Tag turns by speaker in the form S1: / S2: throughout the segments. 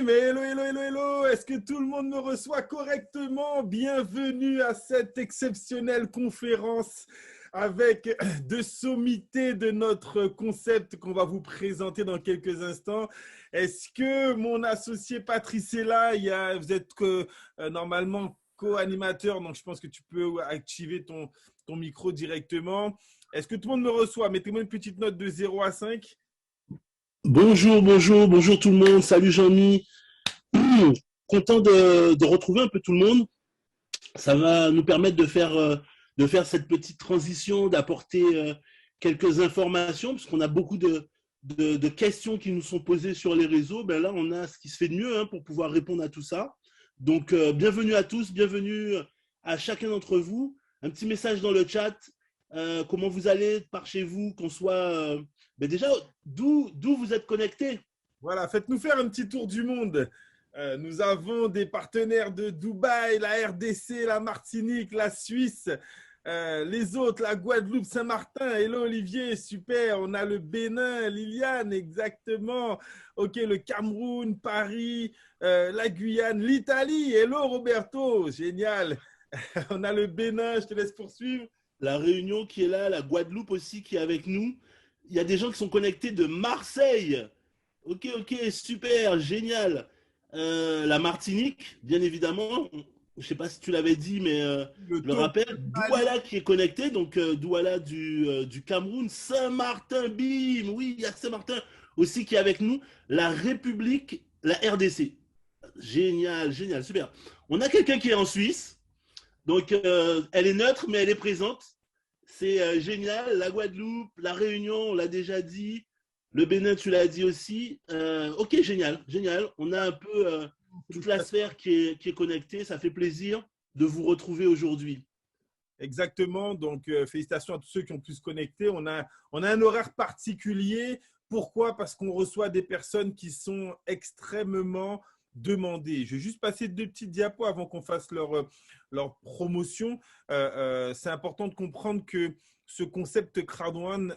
S1: mais hello, hello, hello, hello. Est-ce que tout le monde me reçoit correctement? Bienvenue à cette exceptionnelle conférence avec deux sommités de notre concept qu'on va vous présenter dans quelques instants. Est-ce que mon associé Patrice est là? Vous êtes normalement co-animateur, donc je pense que tu peux activer ton micro directement. Est-ce que tout le monde me reçoit? Mettez-moi une petite note de 0 à 5.
S2: Bonjour tout le monde. Salut Jean-Mi. Content de retrouver un peu tout le monde. Ça va nous permettre de faire cette petite transition, d'apporter quelques informations, parce qu'on a beaucoup de questions qui nous sont posées sur les réseaux. Ben là, on a ce qui se fait de mieux pour pouvoir répondre à tout ça. Donc, bienvenue à tous, bienvenue à chacun d'entre vous. Un petit message dans le chat. Comment vous allez par chez vous, qu'on soit… mais déjà, d'où vous êtes connectés?
S1: Voilà, faites-nous faire un petit tour du monde. Nous avons des partenaires de Dubaï, la RDC, la Martinique, la Suisse, les autres, la Guadeloupe, Saint-Martin. Hello Olivier, super. On a le Bénin, Liliane, exactement. Ok, le Cameroun, Paris, la Guyane, l'Italie. Hello Roberto, génial. On a le Bénin, je te laisse poursuivre.
S2: La Réunion qui est là, la Guadeloupe aussi qui est avec nous. Il y a des gens qui sont connectés de Marseille. Ok, super, génial. La Martinique, bien évidemment. Je ne sais pas si tu l'avais dit, mais je le rappelle. Douala qui est connecté, donc Douala du Cameroun. Saint-Martin, bim. Oui, il y a Saint-Martin aussi qui est avec nous. La République, la RDC. Génial, super. On a quelqu'un qui est en Suisse. Donc, elle est neutre, mais elle est présente. C'est génial. La Guadeloupe, la Réunion, on l'a déjà dit. Le Bénin, tu l'as dit aussi. Ok, génial. On a un peu toute la sphère qui est connectée. Ça fait plaisir de vous retrouver aujourd'hui.
S1: Exactement. Donc, félicitations à tous ceux qui ont pu se connecter. On a un horaire particulier. Pourquoi? Parce qu'on reçoit des personnes qui sont extrêmement demandées. Je vais juste passer deux petites diapos avant qu'on fasse leur promotion. C'est important de comprendre que ce concept Crowd1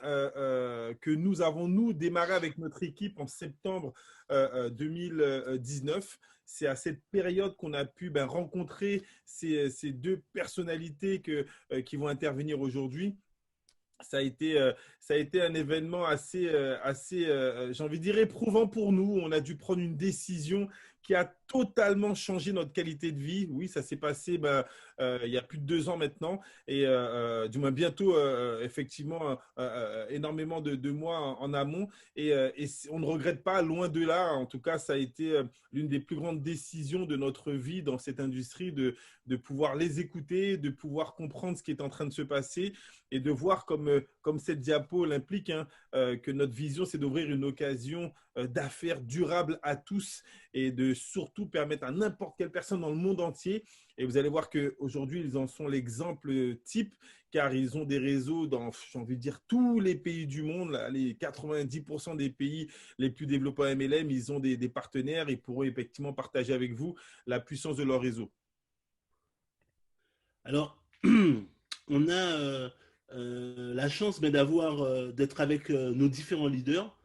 S1: que nous avons démarré avec notre équipe en septembre 2019, c'est à cette période qu'on a pu rencontrer ces deux personnalités qui vont intervenir aujourd'hui. Ça a été un événement assez j'ai envie de dire, éprouvant pour nous. On a dû prendre une décision qui a totalement changé notre qualité de vie. Oui, ça s'est passé il y a plus de 2 ans maintenant, et du moins bientôt, effectivement, énormément de mois en amont. Et on ne regrette pas, loin de là. En tout cas, ça a été l'une des plus grandes décisions de notre vie dans cette industrie, de pouvoir les écouter, de pouvoir comprendre ce qui est en train de se passer et de voir, comme cette diapo l'implique, que notre vision, c'est d'ouvrir une occasion d'affaires durable à tous et de surtout permettre à n'importe quelle personne dans le monde entier. Et vous allez voir qu'aujourd'hui, ils en sont l'exemple type, car ils ont des réseaux dans, j'ai envie de dire, tous les pays du monde. Les 90% des pays les plus développés en MLM, ils ont des partenaires et pourront effectivement partager avec vous la puissance de leur réseau.
S2: Alors, on a la chance d'être avec nos différents leaders.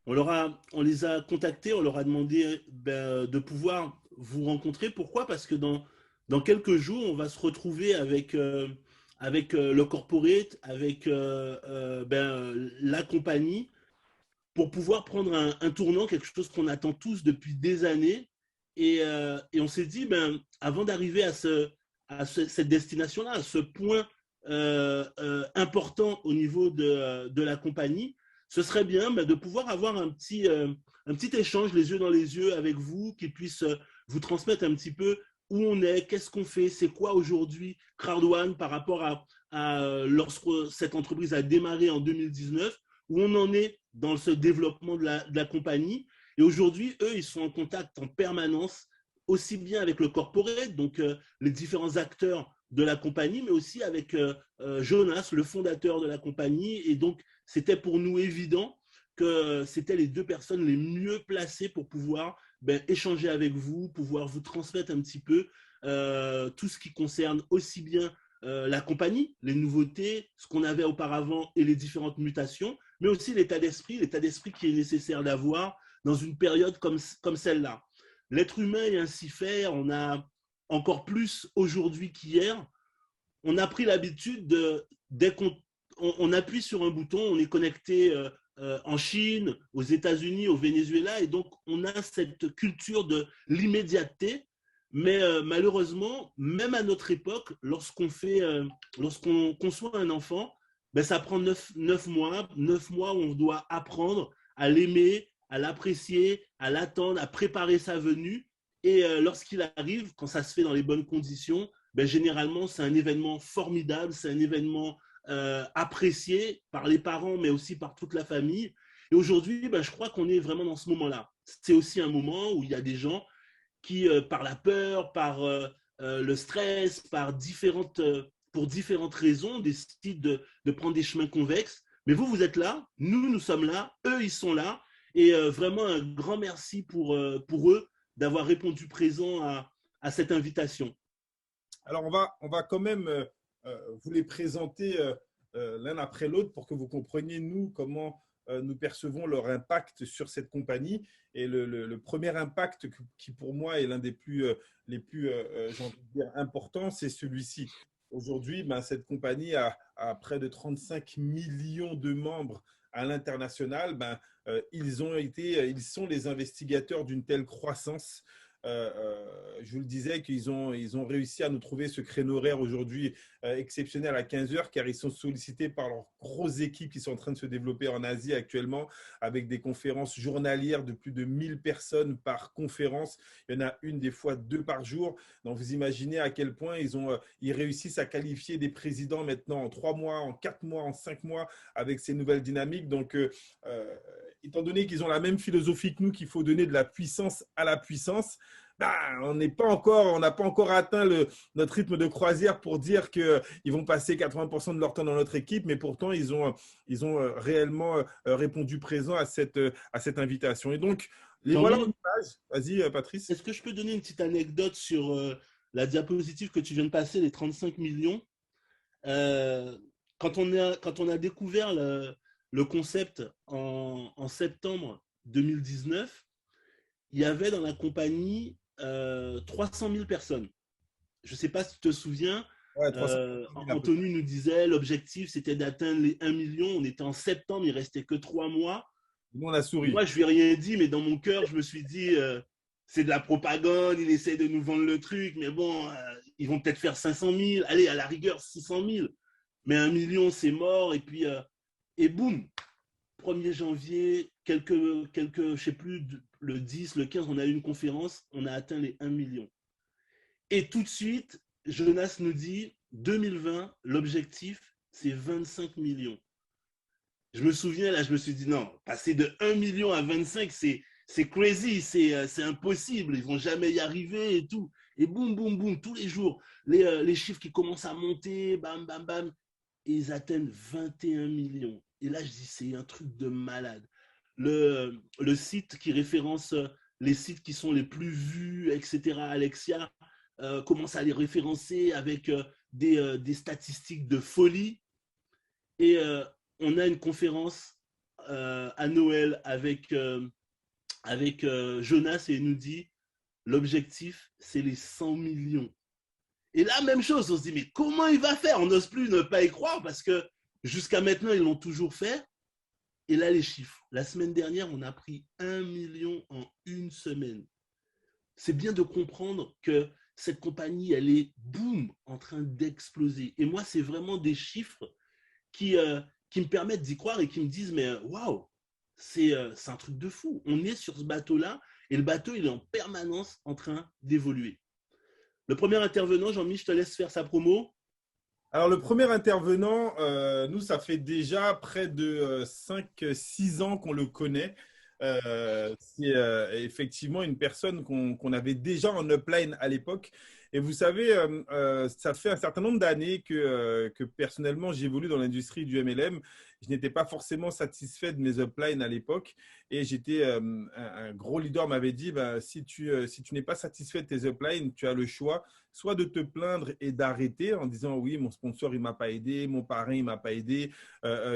S2: On les a contactés, on leur a demandé de pouvoir vous rencontrer. Pourquoi? Parce que dans quelques jours, on va se retrouver avec le corporate, avec la compagnie, pour pouvoir prendre un tournant, quelque chose qu'on attend tous depuis des années. Et on s'est dit, avant d'arriver à cette destination-là, à ce point important au niveau de la compagnie, ce serait bien de pouvoir avoir un petit échange les yeux dans les yeux avec vous, qui puisse vous transmettre un petit peu où on est, qu'est-ce qu'on fait, c'est quoi aujourd'hui Crowd1 par rapport à lorsque cette entreprise a démarré en 2019, où on en est dans ce développement de la compagnie. Et aujourd'hui, eux, ils sont en contact en permanence, aussi bien avec le corporate, donc les différents acteurs de la compagnie, mais aussi avec Jonas, le fondateur de la compagnie. Et donc, c'était pour nous évident que c'était les deux personnes les mieux placées pour pouvoir échanger avec vous, pouvoir vous transmettre un petit peu tout ce qui concerne aussi bien la compagnie, les nouveautés, ce qu'on avait auparavant et les différentes mutations, mais aussi l'état d'esprit qui est nécessaire d'avoir dans une période comme celle-là. l'être humain est ainsi fait. On a encore plus aujourd'hui qu'hier. On a pris l'habitude dès qu'on appuie sur un bouton, on est connecté en Chine, aux États-Unis, au Venezuela, et donc on a cette culture de l'immédiateté. Mais malheureusement, même à notre époque, lorsqu'on conçoit un enfant, ben, ça prend 9 mois, 9 mois où on doit apprendre à l'aimer, à l'apprécier, à l'attendre, à préparer sa venue. Et lorsqu'il arrive, quand ça se fait dans les bonnes conditions, ben, généralement, c'est un événement formidable, c'est un événement apprécié par les parents, mais aussi par toute la famille. Et aujourd'hui, ben, je crois qu'on est vraiment dans ce moment-là. C'est aussi un moment où il y a des gens qui, par la peur, par le stress, pour différentes raisons, décident de prendre des chemins convexes. Mais vous, vous êtes là, nous sommes là, eux, ils sont là. Et vraiment, un grand merci pour eux d'avoir répondu présent à cette invitation.
S1: Alors, on va quand même vous les présenter l'un après l'autre pour que vous compreniez, nous, comment nous percevons leur impact sur cette compagnie. Et le premier impact qui, pour moi, est l'un des les plus j'ai envie de dire, importants, c'est celui-ci. Aujourd'hui, ben, cette compagnie a près de 35 millions de membres à l'international. Ben, ils sont les investigateurs d'une telle croissance. Je vous le disais qu'ils ils ont réussi à nous trouver ce créneau horaire aujourd'hui exceptionnel à 15 heures, car ils sont sollicités par leurs grosses équipes qui sont en train de se développer en Asie actuellement, avec des conférences journalières de plus de 1000 personnes par conférence. Il y en a une, des fois 2 par jour. Donc vous imaginez à quel point ils réussissent à qualifier des présidents maintenant en 3 mois, en 4 mois, en 5 mois avec ces nouvelles dynamiques. Donc étant donné qu'ils ont la même philosophie que nous, qu'il faut donner de la puissance à la puissance, ben, on n'a pas encore atteint notre rythme de croisière pour dire qu'ils vont passer 80% de leur temps dans notre équipe, mais pourtant, ils ont réellement répondu présent à cette invitation. Et donc, les voilà en
S2: Jean-Mi,
S1: image. Vas-y, Patrice.
S2: est-ce que je peux donner une petite anecdote sur la diapositive que tu viens de passer, les 35 millions? Euh, quand on a découvert le concept en septembre 2019, il y avait dans la compagnie 300 000 personnes. Je ne sais pas si tu te souviens,
S1: Ouais, 300 000 à peu près.
S2: Anthony nous disait l'objectif c'était d'atteindre les 1 million. On était en septembre, il restait que 3 mois.
S1: Nous, on a
S2: Moi,
S1: souri.
S2: je lui ai rien dit, mais dans mon cœur, je me suis dit c'est de la propagande, il essaie de nous vendre le truc, mais bon, ils vont peut-être faire 500 000, allez, à la rigueur 600 000. Mais 1 million, c'est mort. Et puis, et boum, 1er janvier, je ne sais plus, le 10, le 15, on a eu une conférence, on a atteint les 1 million. Et tout de suite, Jonas nous dit 2020, l'objectif, c'est 25 millions. Je me souviens, là, je me suis dit non, passer de 1 million à 25, c'est crazy, c'est impossible, ils vont jamais y arriver et tout. Et boum, boum, boum, tous les jours, les chiffres qui commencent à monter, bam, bam, bam, et ils atteignent 21 millions. Et là, je dis, c'est un truc de malade. Le site qui référence les sites qui sont les plus vus, etc., Alexia, commence à les référencer avec des statistiques de folie. Et on a une conférence à Noël avec Jonas et il nous dit l'objectif, c'est les 100 millions. Et là, même chose, on se dit, mais comment il va faire? On n'ose plus ne pas y croire parce que jusqu'à maintenant, ils l'ont toujours fait. Et là, les chiffres. La semaine dernière, on a pris 1 million en une semaine. C'est bien de comprendre que cette compagnie, elle est, boum, en train d'exploser. Et moi, c'est vraiment des chiffres qui me permettent d'y croire et qui me disent, mais waouh, c'est un truc de fou. On est sur ce bateau-là et le bateau, il est en permanence en train d'évoluer. Le premier intervenant, Jean-Mi, je te laisse faire sa promo.
S1: Alors, le premier intervenant, nous, ça fait déjà près de 5-6 ans qu'on le connaît. C'est effectivement une personne qu'on avait déjà en upline à l'époque. Et vous savez, ça fait un certain nombre d'années que personnellement, j'évolue dans l'industrie du MLM. Je n'étais pas forcément satisfait de mes uplines à l'époque. Et un gros leader m'avait dit, bah, si tu n'es pas satisfait de tes uplines, tu as le choix soit de te plaindre et d'arrêter en disant oui, mon sponsor, il ne m'a pas aidé, mon parrain, il ne m'a pas aidé,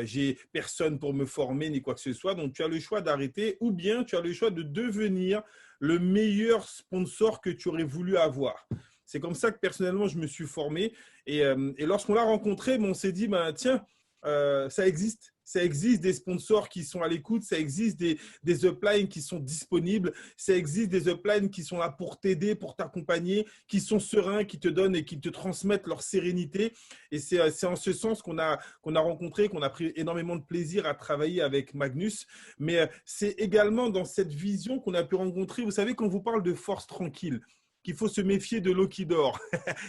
S1: j'ai personne pour me former ni quoi que ce soit. Donc, tu as le choix d'arrêter ou bien tu as le choix de devenir le meilleur sponsor que tu aurais voulu avoir. C'est comme ça que personnellement, je me suis formé. Et lorsqu'on l'a rencontré, on s'est dit, ben, tiens, ça existe. Ça existe des sponsors qui sont à l'écoute, ça existe des uplines qui sont disponibles, ça existe des uplines qui sont là pour t'aider, pour t'accompagner, qui sont sereins, qui te donnent et qui te transmettent leur sérénité. Et c'est en ce sens qu'on a rencontré, qu'on a pris énormément de plaisir à travailler avec Magnus. Mais c'est également dans cette vision qu'on a pu rencontrer, vous savez, quand on vous parle de force tranquille, qu'il faut se méfier de l'eau qui dort.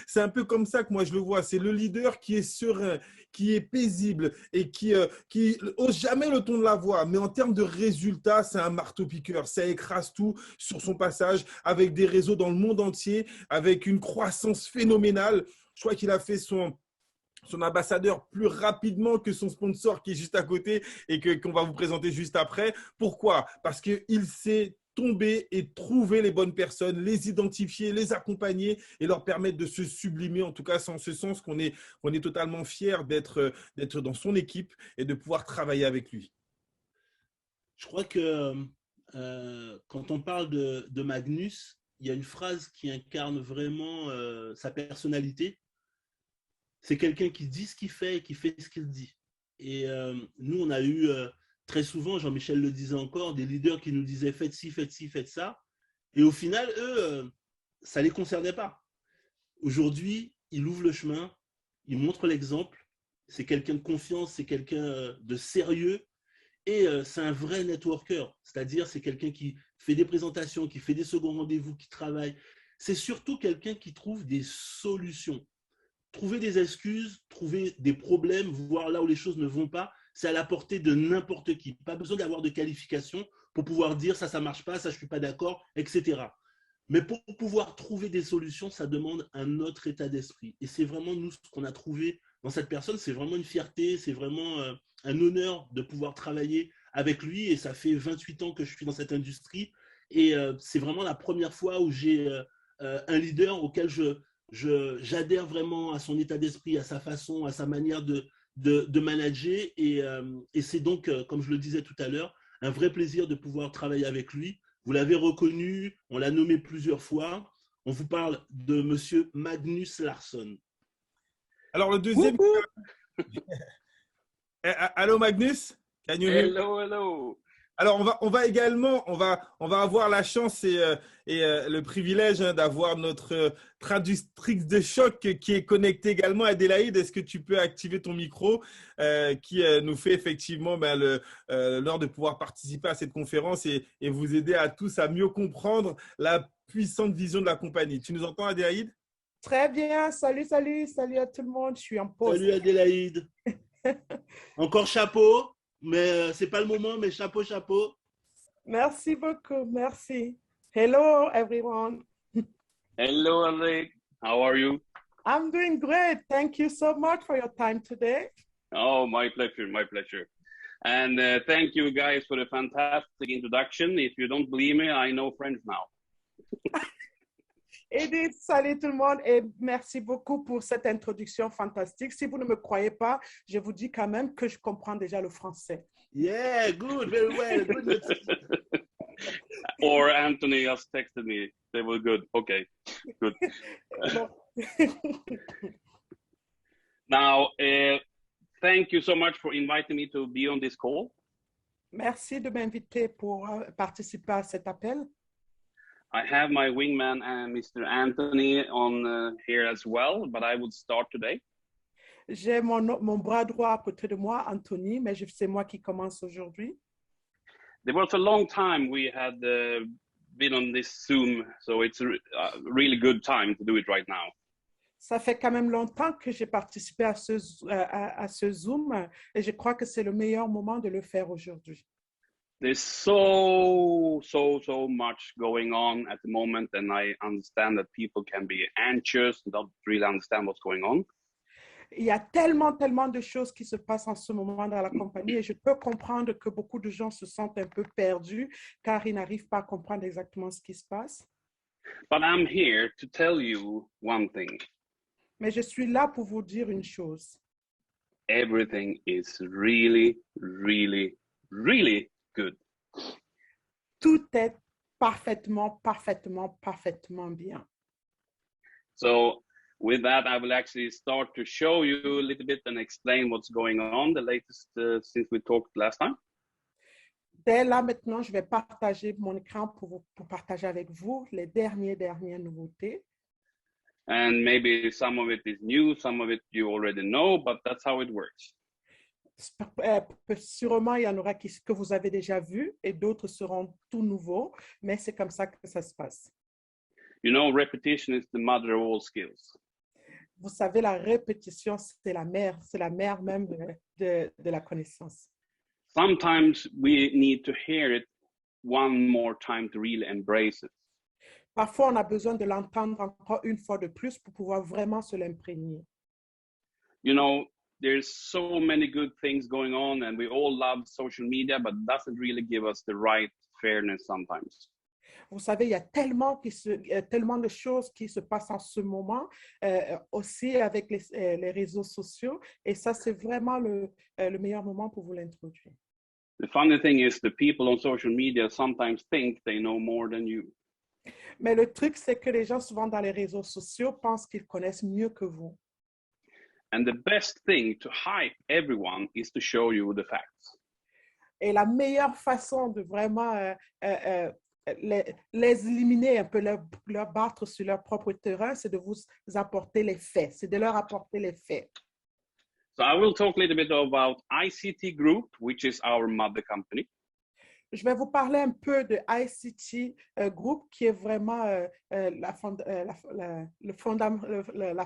S1: C'est un peu comme ça que moi je le vois. C'est le leader qui est serein, qui est paisible et qui ose jamais le ton de la voix. Mais en termes de résultats, c'est un marteau-piqueur. Ça écrase tout sur son passage avec des réseaux dans le monde entier, avec une croissance phénoménale. Je crois qu'il a fait son ambassadeur plus rapidement que son sponsor qui est juste à côté et qu'on va vous présenter juste après. Pourquoi? Parce qu'il sait tomber et trouver les bonnes personnes, les identifier, les accompagner et leur permettre de se sublimer. En tout cas, c'est en ce sens qu'on est totalement fiers d'être dans son équipe et de pouvoir travailler avec lui.
S2: Je crois que quand on parle de Magnus, il y a une phrase qui incarne vraiment sa personnalité. C'est quelqu'un qui dit ce qu'il fait et qui fait ce qu'il dit. Et nous, on a eu très souvent, Jean-Michel le disait encore, des leaders qui nous disaient faites ci, faites ci, faites ça. Et au final, eux, ça ne les concernait pas. Aujourd'hui, il ouvre le chemin, il montre l'exemple. C'est quelqu'un de confiance, c'est quelqu'un de sérieux. Et c'est un vrai networker, c'est-à-dire c'est quelqu'un qui fait des présentations, qui fait des seconds rendez-vous, qui travaille. C'est surtout quelqu'un qui trouve des solutions. Trouver des excuses, trouver des problèmes, voir là où les choses ne vont pas, c'est à la portée de n'importe qui. Pas besoin d'avoir de qualification pour pouvoir dire ça ne marche pas, ça je ne suis pas d'accord, etc. Mais pour pouvoir trouver des solutions, ça demande un autre état d'esprit. Et c'est vraiment nous ce qu'on a trouvé dans cette personne, c'est vraiment une fierté, c'est vraiment un honneur de pouvoir travailler avec lui. Et ça fait 28 ans que je suis dans cette industrie. Et c'est vraiment la première fois où j'ai un leader auquel j'adhère vraiment à son état d'esprit, à sa façon, à sa manière de manager. Et c'est donc, comme je le disais tout à l'heure, un vrai plaisir de pouvoir travailler avec lui. Vous l'avez reconnu, on l'a nommé plusieurs fois. On vous parle de Monsieur Magnus Larsson.
S1: Alors, le deuxième. Allô, Magnus?
S3: Hello, hello.
S1: Alors, on va également, on va avoir la chance et le privilège d'avoir notre traductrice de choc qui est connectée également. Adélaïde, est-ce que tu peux activer ton micro qui nous fait effectivement l'honneur de pouvoir participer à cette conférence et vous aider à tous à mieux comprendre la puissante vision de la compagnie. Tu nous entends, Adélaïde?
S4: Très bien. Salut à tout le monde. Je suis en pause.
S2: Salut Adélaïde. Encore chapeau. Mais ce n'est pas le moment, mais chapeau, chapeau.
S4: Merci beaucoup, merci. Hello, everyone.
S3: Hello, Alec. How are you?
S4: I'm doing great. Thank you so much for your time today.
S3: Oh, my pleasure, my pleasure. And thank you guys for the fantastic introduction. If you don't believe me, I know French now.
S4: Edith, salut tout le monde et merci beaucoup pour cette introduction fantastique. Si vous ne me croyez pas, je vous dis quand même que je comprends déjà le français.
S2: Yeah, good, very well. Good.
S3: Or Anthony just texted me. They were good. Okay, good. Now, thank you so much for inviting me to be on this call.
S4: Merci de m'inviter pour participer à cet appel.
S3: I have my wingman and Mr. Anthony on here as well, but I would start today.
S4: J'ai mon bras droit à côté de moi, Anthony, mais c'est moi qui commence aujourd'hui.
S3: There was a long time we had been on this Zoom, so it's a really good time to do it right now.
S4: Ça fait quand même longtemps que j'ai participé à ce Zoom et je crois que c'est le meilleur moment de le faire aujourd'hui.
S3: There's so much going on at the moment, and I understand that people can be anxious and don't really understand what's going on.
S4: Il y a tellement de choses qui se passent en ce moment dans la compagnie et je peux comprendre que beaucoup de gens se sentent un peu perdus car ils n'arrivent pas à comprendre exactement ce qui se passe.
S3: But I'm here to tell you one thing.
S4: Mais je suis là pour vous dire une chose.
S3: Everything is really, really, really good.
S4: Tout est parfaitement, parfaitement, parfaitement bien.
S3: So with that, I will actually start to show you a little bit and explain what's going on, the latest since we talked last time.
S4: Dès là, maintenant, je vais partager mon écran pour partager avec vous les dernières nouveautés.
S3: And maybe some of it is new, some of it you already know, but that's how it works.
S4: Sûrement, il y en aura que vous avez déjà vu et d'autres seront tout nouveaux, mais c'est comme ça que ça se passe.
S3: You know, repetition is the mother of all skills.
S4: Vous savez, la répétition, c'est la mère même de la connaissance.
S3: Sometimes we need to hear it one more time to really embrace it.
S4: Parfois, on a besoin de l'entendre encore une fois de plus pour pouvoir vraiment se l'imprégner.
S3: You know, there's so many good things going on and we all love social media, but it doesn't really give us the right fairness sometimes.
S4: Vous savez, il y a tellement de choses qui se passent en ce moment, aussi avec les réseaux sociaux, et ça, c'est vraiment le meilleur moment pour vous l'introduire.
S3: The funny thing is the people on social media sometimes think they know more than you.
S4: Mais le truc, c'est que les gens, souvent dans les réseaux sociaux, pensent qu'ils connaissent mieux que vous.
S3: And the best thing to hype everyone is to show you the facts.
S4: Et la meilleure façon de vraiment les éliminer un peu, leur battre sur leur propre terrain, c'est de vous apporter les faits, c'est de leur apporter les faits.
S3: So I will talk a little bit about ICT Group, which is our mother company.
S4: Je vais vous parler un peu de ICT Group, qui est vraiment la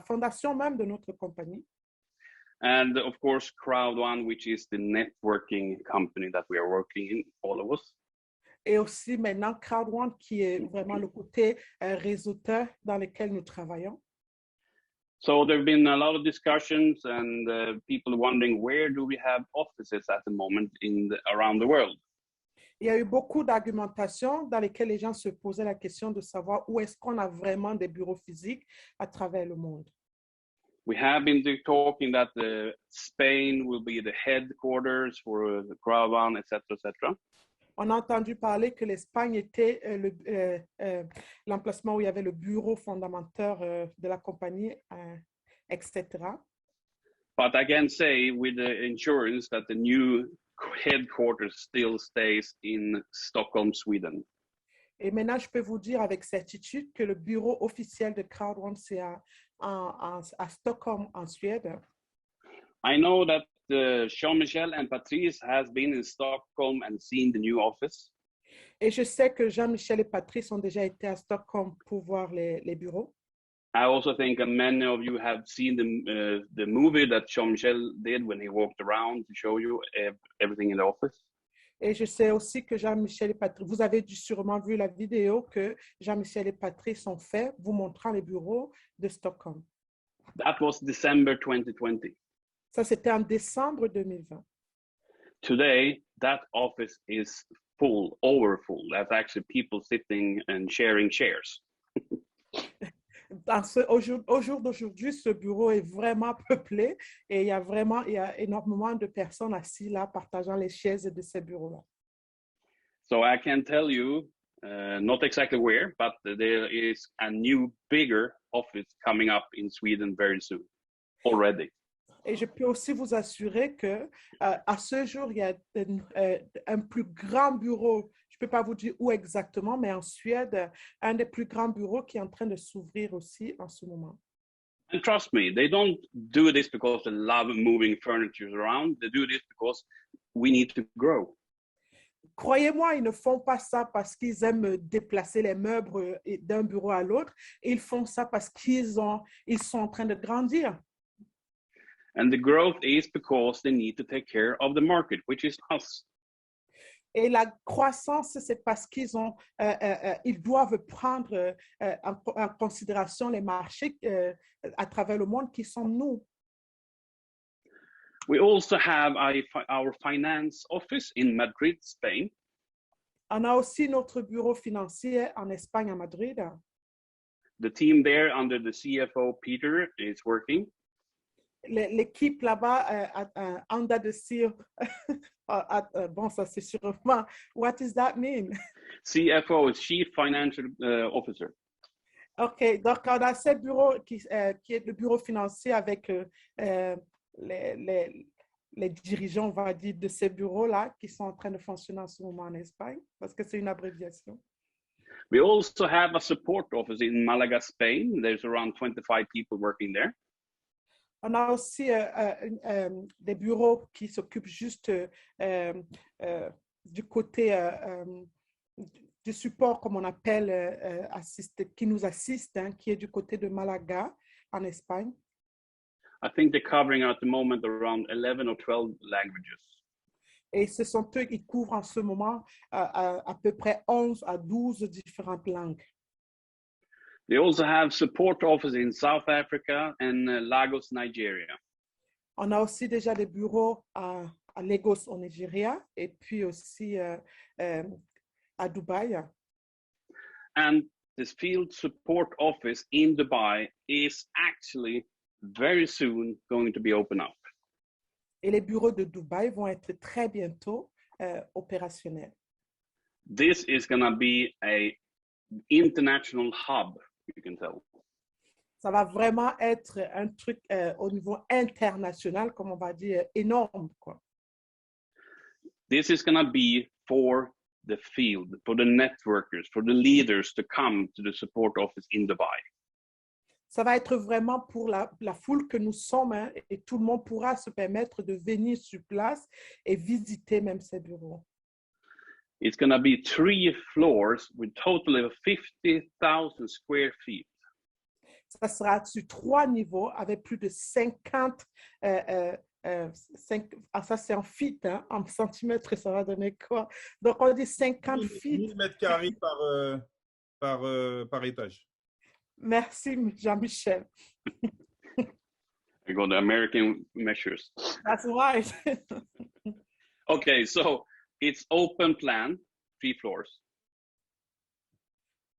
S4: fondation même de notre compagnie.
S3: And of course, Crowd1, which is the networking company that we are working in, all of us.
S4: Et aussi maintenant Crowd1, qui est vraiment le côté réseauteur dans lequel nous travaillons.
S3: So there have been a lot of discussions and people wondering where do we have offices at the moment around the world.
S4: Il y a eu beaucoup d'argumentations dans lesquelles les gens se posaient la question de savoir où est-ce qu'on a vraiment des bureaux physiques à travers le monde.
S3: We have been talking that Spain will be the headquarters for the Crowd1, etc., etc.
S4: On a entendu parler que l'Espagne était l'emplacement où il y avait le bureau fondamental de la compagnie, etc.
S3: But I can say with the insurance that the new headquarters still stays in Stockholm, Sweden.
S4: Et maintenant, je peux vous dire avec certitude que le bureau officiel de Crowd1, c'est à Stockholm, en Suède.
S3: I know that Jean-Michel and Patrice has been in Stockholm and seen the new office.
S4: Et je sais que Jean-Michel et Patrice ont déjà été à Stockholm pour voir les bureaux.
S3: I also think that many of you have seen the movie that Jean-Michel did when he walked around to show you everything in the office.
S4: Et je sais aussi que Jean-Michel et Patrice, vous avez sûrement vu la vidéo que Jean-Michel et Patrice ont fait, vous montrant les bureaux de Stockholm.
S3: That was December 2020.
S4: Ça, c'était en décembre 2020.
S3: Today, that office is full, over full. That's actually people sitting and sharing chairs.
S4: Au jour d'aujourd'hui, ce bureau est vraiment peuplé et il y a énormément de personnes assises là, partageant les chaises de ces bureaux-là.
S3: So I can tell you, not exactly where, but there is a new, bigger office coming up in Sweden very soon, already.
S4: Et je peux aussi vous assurer que à ce jour, il y a un plus grand bureau. Je ne peux pas vous dire où exactement, mais en Suède, un des plus grands bureaux qui est en train de s'ouvrir aussi en ce moment.
S3: And trust me, they don't do this because they love moving furniture around. They do this because we need to grow.
S4: Croyez-moi, ils ne font pas ça parce qu'ils aiment déplacer les meubles d'un bureau à l'autre. Ils font ça parce qu'ils sont en train de grandir.
S3: And the growth is because they need to take care of the market, which is us.
S4: Et la croissance, c'est parce qu'ils doivent prendre en considération les marchés à travers le monde qui sont nous.
S3: We also have our finance office in Madrid, Spain.
S4: On a aussi notre bureau financier en Espagne, à Madrid.
S3: The team there under the CFO, Peter, is working.
S4: l'équipe là-bas, under the seal, bon, ça c'est sûrement, what does that mean?
S3: CFO is Chief Financial Officer.
S4: OK, donc on a ce bureau qui est le bureau financier avec les dirigeants, on va dire, de ces bureaux-là qui sont en train de fonctionner en ce moment en Espagne, parce que c'est une abréviation.
S3: We also have a support office in Malaga, Spain. There's around 25 people working there.
S4: On a aussi des bureaux qui s'occupent juste du côté du support, comme on appelle, qui nous assiste, hein, qui est du côté de Malaga, en Espagne.
S3: I think they're covering at the moment around 11 or 12 languages.
S4: Et ce sont eux qui couvrent en ce moment à peu près 11 à 12 différentes langues.
S3: They also have support offices in South Africa and Lagos, Nigeria.
S4: On a aussi déjà des bureaux à Lagos, au Nigeria, et puis aussi à Dubaï.
S3: And this field support office in Dubai is actually very soon going to be open up.
S4: Et les bureaux de Dubaï vont être très bientôt opérationnels.
S3: This is going to be an international hub, you can tell.
S4: Ça va vraiment être un truc au niveau international, comme on va dire, énorme, quoi.
S3: This is going to be for the field, for the networkers, for the leaders to come to the support office in Dubai.
S4: Ça va être vraiment pour la foule que nous sommes, hein, et tout le monde pourra se permettre de venir sur place et visiter même ces bureaux.
S3: It's going to be 3 floors with totally 50,000 square feet.
S4: Ça sera sur 3 niveaux avec plus de 50, ça c'est en feet, hein, en centimètres, ça va donner quoi? Donc on dit 50 feet.
S1: 1000 mètres carrés par étage.
S4: Merci Jean-Michel.
S3: We got the American measures.
S4: That's right.
S3: Okay, so it's open plan, 3 floors.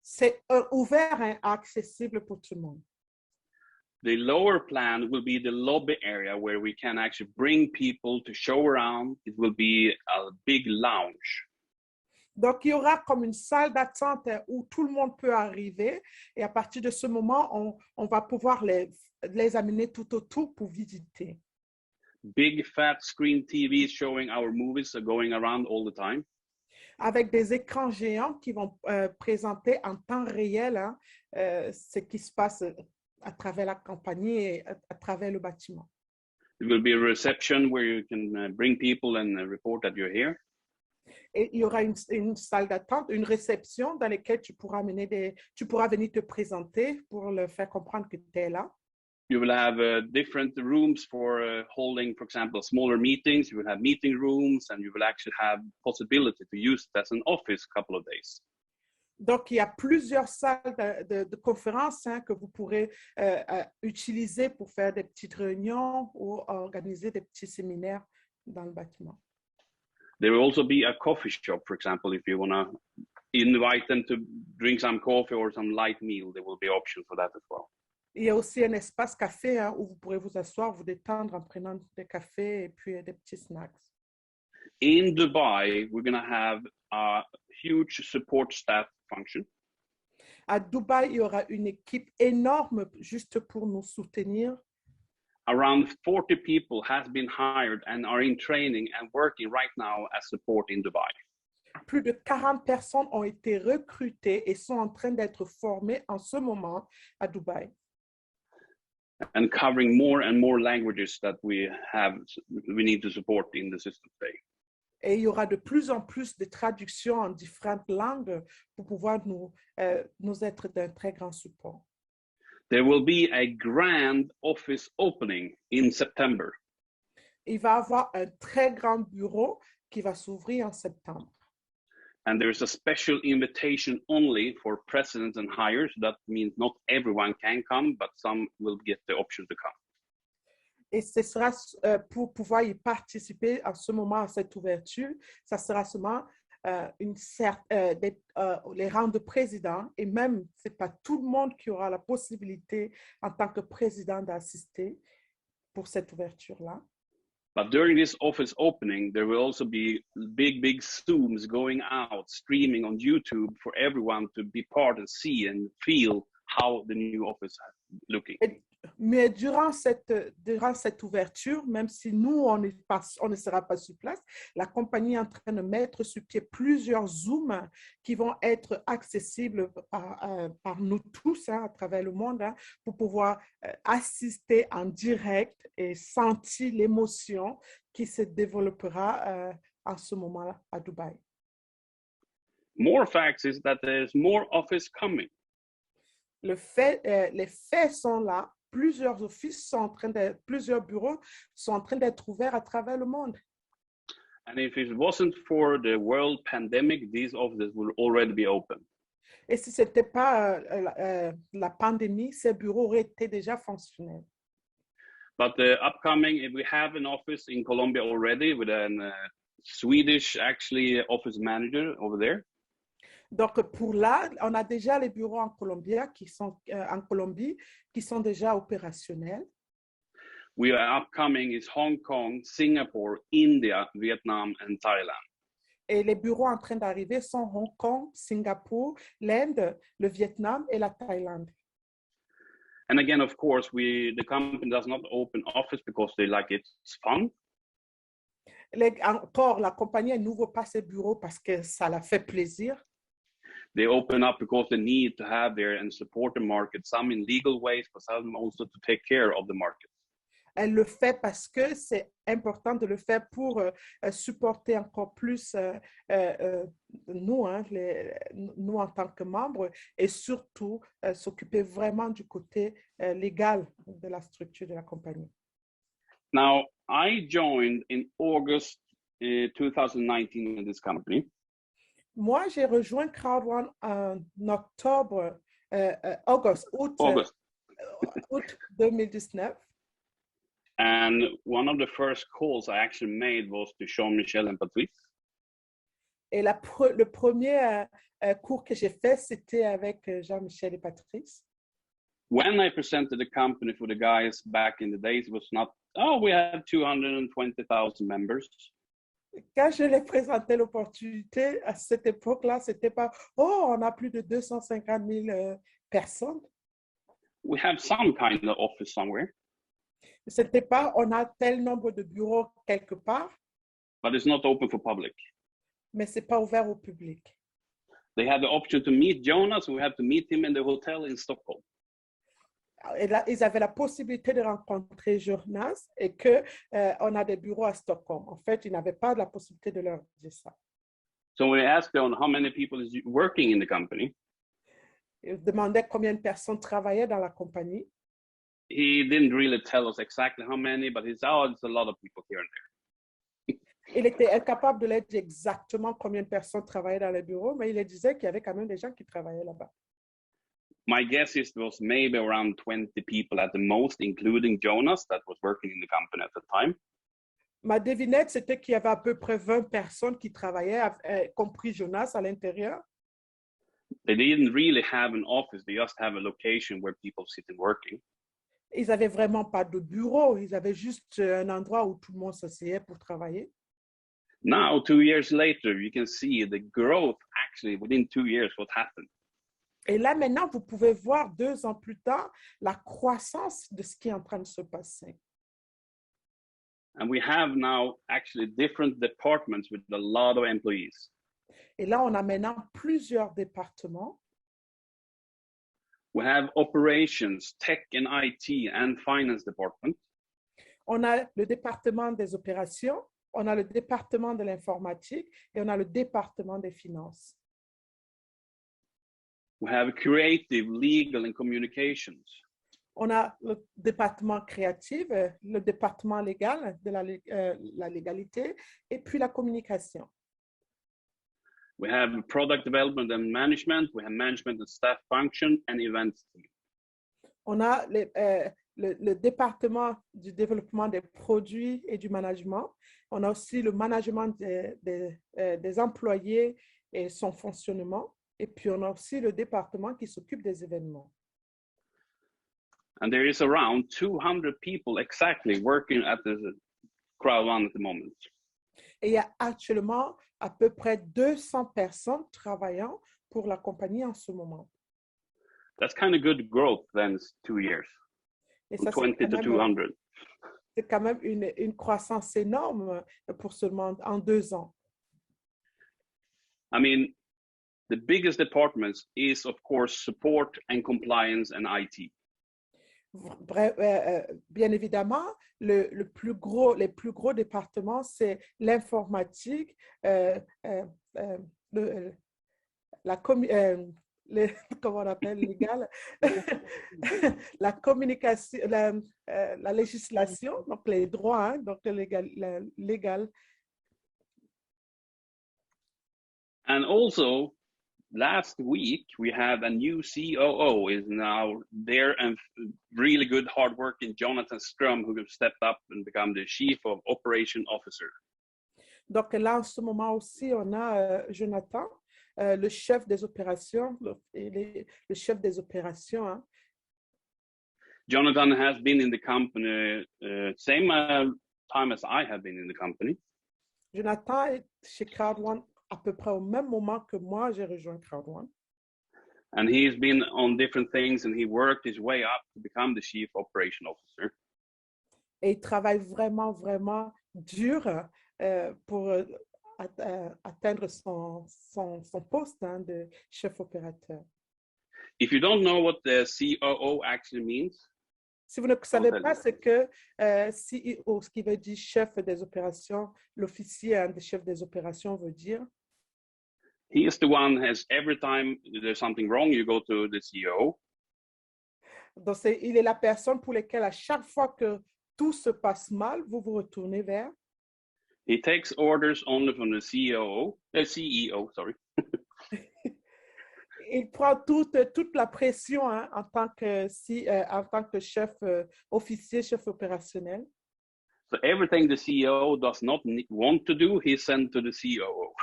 S4: C'est ouvert et accessible pour tout le monde.
S3: The lower plan will be the lobby area where we can actually bring people to show around. It will be a big lounge.
S4: Donc, il y aura comme une salle d'attente où tout le monde peut arriver. Et à partir de ce moment, on va pouvoir les amener tout autour pour visiter.
S3: Big fat screen TVs showing our movies are going around all the time.
S4: Avec des écrans géants qui vont présenter en temps réel, hein, ce qui se passe à travers la compagnie et à travers le bâtiment.
S3: There will be a reception where you can bring people and report that you're here.
S4: Et il y aura une salle d'attente, une réception dans laquelle tu pourras venir te présenter pour leur faire comprendre que tu es là.
S3: You will have different rooms for holding, for example, smaller meetings. You will have meeting rooms, and you will actually have possibility to use it as an office a couple of days.
S4: Donc, il y a plusieurs salles de conférences, hein, que vous pourrez utiliser pour faire des petites réunions ou organiser des petits séminaires dans le bâtiment.
S3: There will also be a coffee shop, for example, if you want to invite them to drink some coffee or some light meal, there will be options for that as well.
S4: Il y a aussi un espace café, hein, où vous pourrez vous asseoir, vous détendre en prenant des cafés et puis des petits snacks.
S3: In Dubai, we're going to have a huge support staff function.
S4: À Dubaï, il y aura une équipe énorme juste pour nous soutenir.
S3: Around 40 people has been hired and are in training and working right now as support in Dubai.
S4: Plus de 40 personnes ont été recrutées et sont en train d'être formées en ce moment à Dubaï.
S3: And covering more and more languages that we need to support in the system today.
S4: Et il y aura de plus en plus de traductions en différentes langues pour pouvoir nous être d'un très grand support.
S3: There will be a grand office opening in September.
S4: Il va y avoir un très grand bureau qui va s'ouvrir en septembre.
S3: And there is a special invitation only for presidents and hires. That means not everyone can come, but some will get the option to come.
S4: Et ce sera pour pouvoir y participer en ce moment à cette ouverture, ça sera seulement les rangs de président, et même ce n'est pas tout le monde qui aura la possibilité en tant que président d'assister. pour cette ouverture-là.
S3: But during this office opening, there will also be big Zooms going out, streaming on YouTube for everyone to be part and see and feel how the new office is looking.
S4: Mais durant cette ouverture, même si nous, on ne sera pas sur place, la compagnie est en train de mettre sur pied plusieurs Zooms qui vont être accessibles par nous tous à travers le monde pour pouvoir assister en direct et sentir l'émotion qui se développera en ce moment-là à Dubaï.
S3: More facts is that there's more office coming.
S4: Les faits sont là. Plusieurs bureaux sont en train d'être ouverts à travers le monde.
S3: And if it wasn't for the world pandemic, these offices would already be open.
S4: Et si ce n'était pas la pandémie, ces bureaux auraient été déjà fonctionnels.
S3: But the upcoming, we have an office in Colombia already with a Swedish actually office manager over there.
S4: Donc, pour là, on a déjà les bureaux en Colombie qui sont déjà opérationnels.
S3: We are upcoming is Hong Kong, Singapore, India, Vietnam, and Thailand.
S4: Et les bureaux en train d'arriver sont Hong Kong, Singapour, l'Inde, le Vietnam et la Thaïlande.
S3: And again, of course, the company does not open office because they like it's fun.
S4: Encore, la compagnie n'ouvre pas ses bureaux parce que ça la fait plaisir.
S3: They open up because they need to have there and support the market, some in legal ways, but some also to take care of the market.
S4: Elle le fait parce que c'est important de le faire pour supporter encore plus nous en tant que membres et surtout s'occuper vraiment du côté légal de la structure de la compagnie.
S3: Now, I joined in August 2019 in this company.
S4: Moi, j'ai rejoint Crowd1 en août 2019.
S3: And one of the first calls I actually made was to Jean-Michel and Patrice.
S4: Et le premier cours que j'ai fait, c'était avec Jean-Michel et Patrice.
S3: When I presented the company for the guys back in the days, it was not, we have 220,000 members.
S4: Quand je les présentais l'opportunité, à cette époque-là, c'était pas, on a plus de 250 000 personnes.
S3: We have some kind of office somewhere.
S4: C'était pas, on a tel nombre de bureaux quelque part.
S3: But it's not open for public.
S4: Mais c'est pas ouvert au public.
S3: They had the option to meet Jonas. We had to meet him in the hotel in Stockholm.
S4: Et là, ils avaient la possibilité de rencontrer Jonas et que on a des bureaux à Stockholm. En fait, ils n'avaient pas la possibilité de leur dire ça.
S3: So we asked him how many people is working in the company.
S4: Ils demandaient combien de personnes travaillaient dans la compagnie.
S3: He didn't really tell us exactly how many, but he said, it's a lot of people here and there.
S4: Il était incapable de leur dire exactement combien de personnes travaillaient dans les bureaux, mais il leur disait qu'il y avait quand même des gens qui travaillaient là-bas.
S3: My guess is there was maybe around 20 people at the most, including Jonas, that was working in the company at the time.
S4: Ma devinette, c'était qu'il y avait à peu près 20 personnes qui travaillaient, compris Jonas, à l'intérieur.
S3: They didn't really have an office. They just have a location where people sit and working.
S4: Ils n'avaient vraiment pas de bureau. Ils avaient juste un endroit où tout le monde s'asseyait pour travailler.
S3: Now, 2 years later, you can see the growth actually within 2 years, what happened.
S4: Et là, maintenant, vous pouvez voir 2 ans plus tard la croissance de ce qui est en train de se passer.
S3: And we have now actually different departments with a lot of employees.
S4: Et là, on a maintenant plusieurs départements.
S3: We have operations, tech and IT and finance department.
S4: On a le département des opérations, on a le département de l'informatique et on a le département des finances.
S3: We have creative, legal and communications.
S4: On a le département créatif, le département légal de la légalité et puis la communication.
S3: We have product development and management. We have management and staff function and events team.
S4: On a le département du développement des produits et du management. On a aussi le management des employés et son fonctionnement. Et puis, on a aussi le département qui s'occupe des événements.
S3: And there is around 200 people exactly working at the Crowd One at the moment.
S4: Et il y a actuellement à peu près 200 personnes travaillant pour la compagnie en ce moment.
S3: That's kind of good growth then, 2 years,
S4: Et
S3: from
S4: ça,
S3: 20 to 200.
S4: c'est quand même une croissance énorme pour seulement en 2 ans.
S3: I mean, the biggest departments is, of course, support and compliance and IT.
S4: Bien évidemment, les plus gros départements, c'est l'informatique, comment on appelle légal, la communication, la législation, donc les droits, hein, donc légal.
S3: And also, last week, we had a new COO is now there and really good hard work in Jonathan Strum, who stepped up and become the Chief of Operation Officer.
S4: Donc là, en ce moment aussi, on a Jonathan, le chef des opérations, le chef des opérations. Hein.
S3: Jonathan has been in the company same time as I have been in the company.
S4: Jonathan est chez Crowd One à peu près au même moment que moi, j'ai rejoint Crowd One.
S3: And he's been on different things and he worked his way up to become the Chief Operation Officer.
S4: Et il travaille vraiment, vraiment dur pour atteindre son poste hein, de chef opérateur.
S3: If you don't know what the COO actually means,
S4: si vous ne savez pas ce que CEO, ce qui veut dire chef des opérations, l'officier hein, des chefs des opérations veut dire.
S3: He is the one has every time there's something wrong, you go to the CEO.
S4: Donc il est la personne pour laquelle à chaque fois que tout se passe mal, vous vous retournez vers.
S3: He takes orders only from the CEO, sorry.
S4: Il prend toute la pression hein, en tant que chef officier, chef opérationnel.
S3: So everything the CEO does not want to do, he sends to the COO.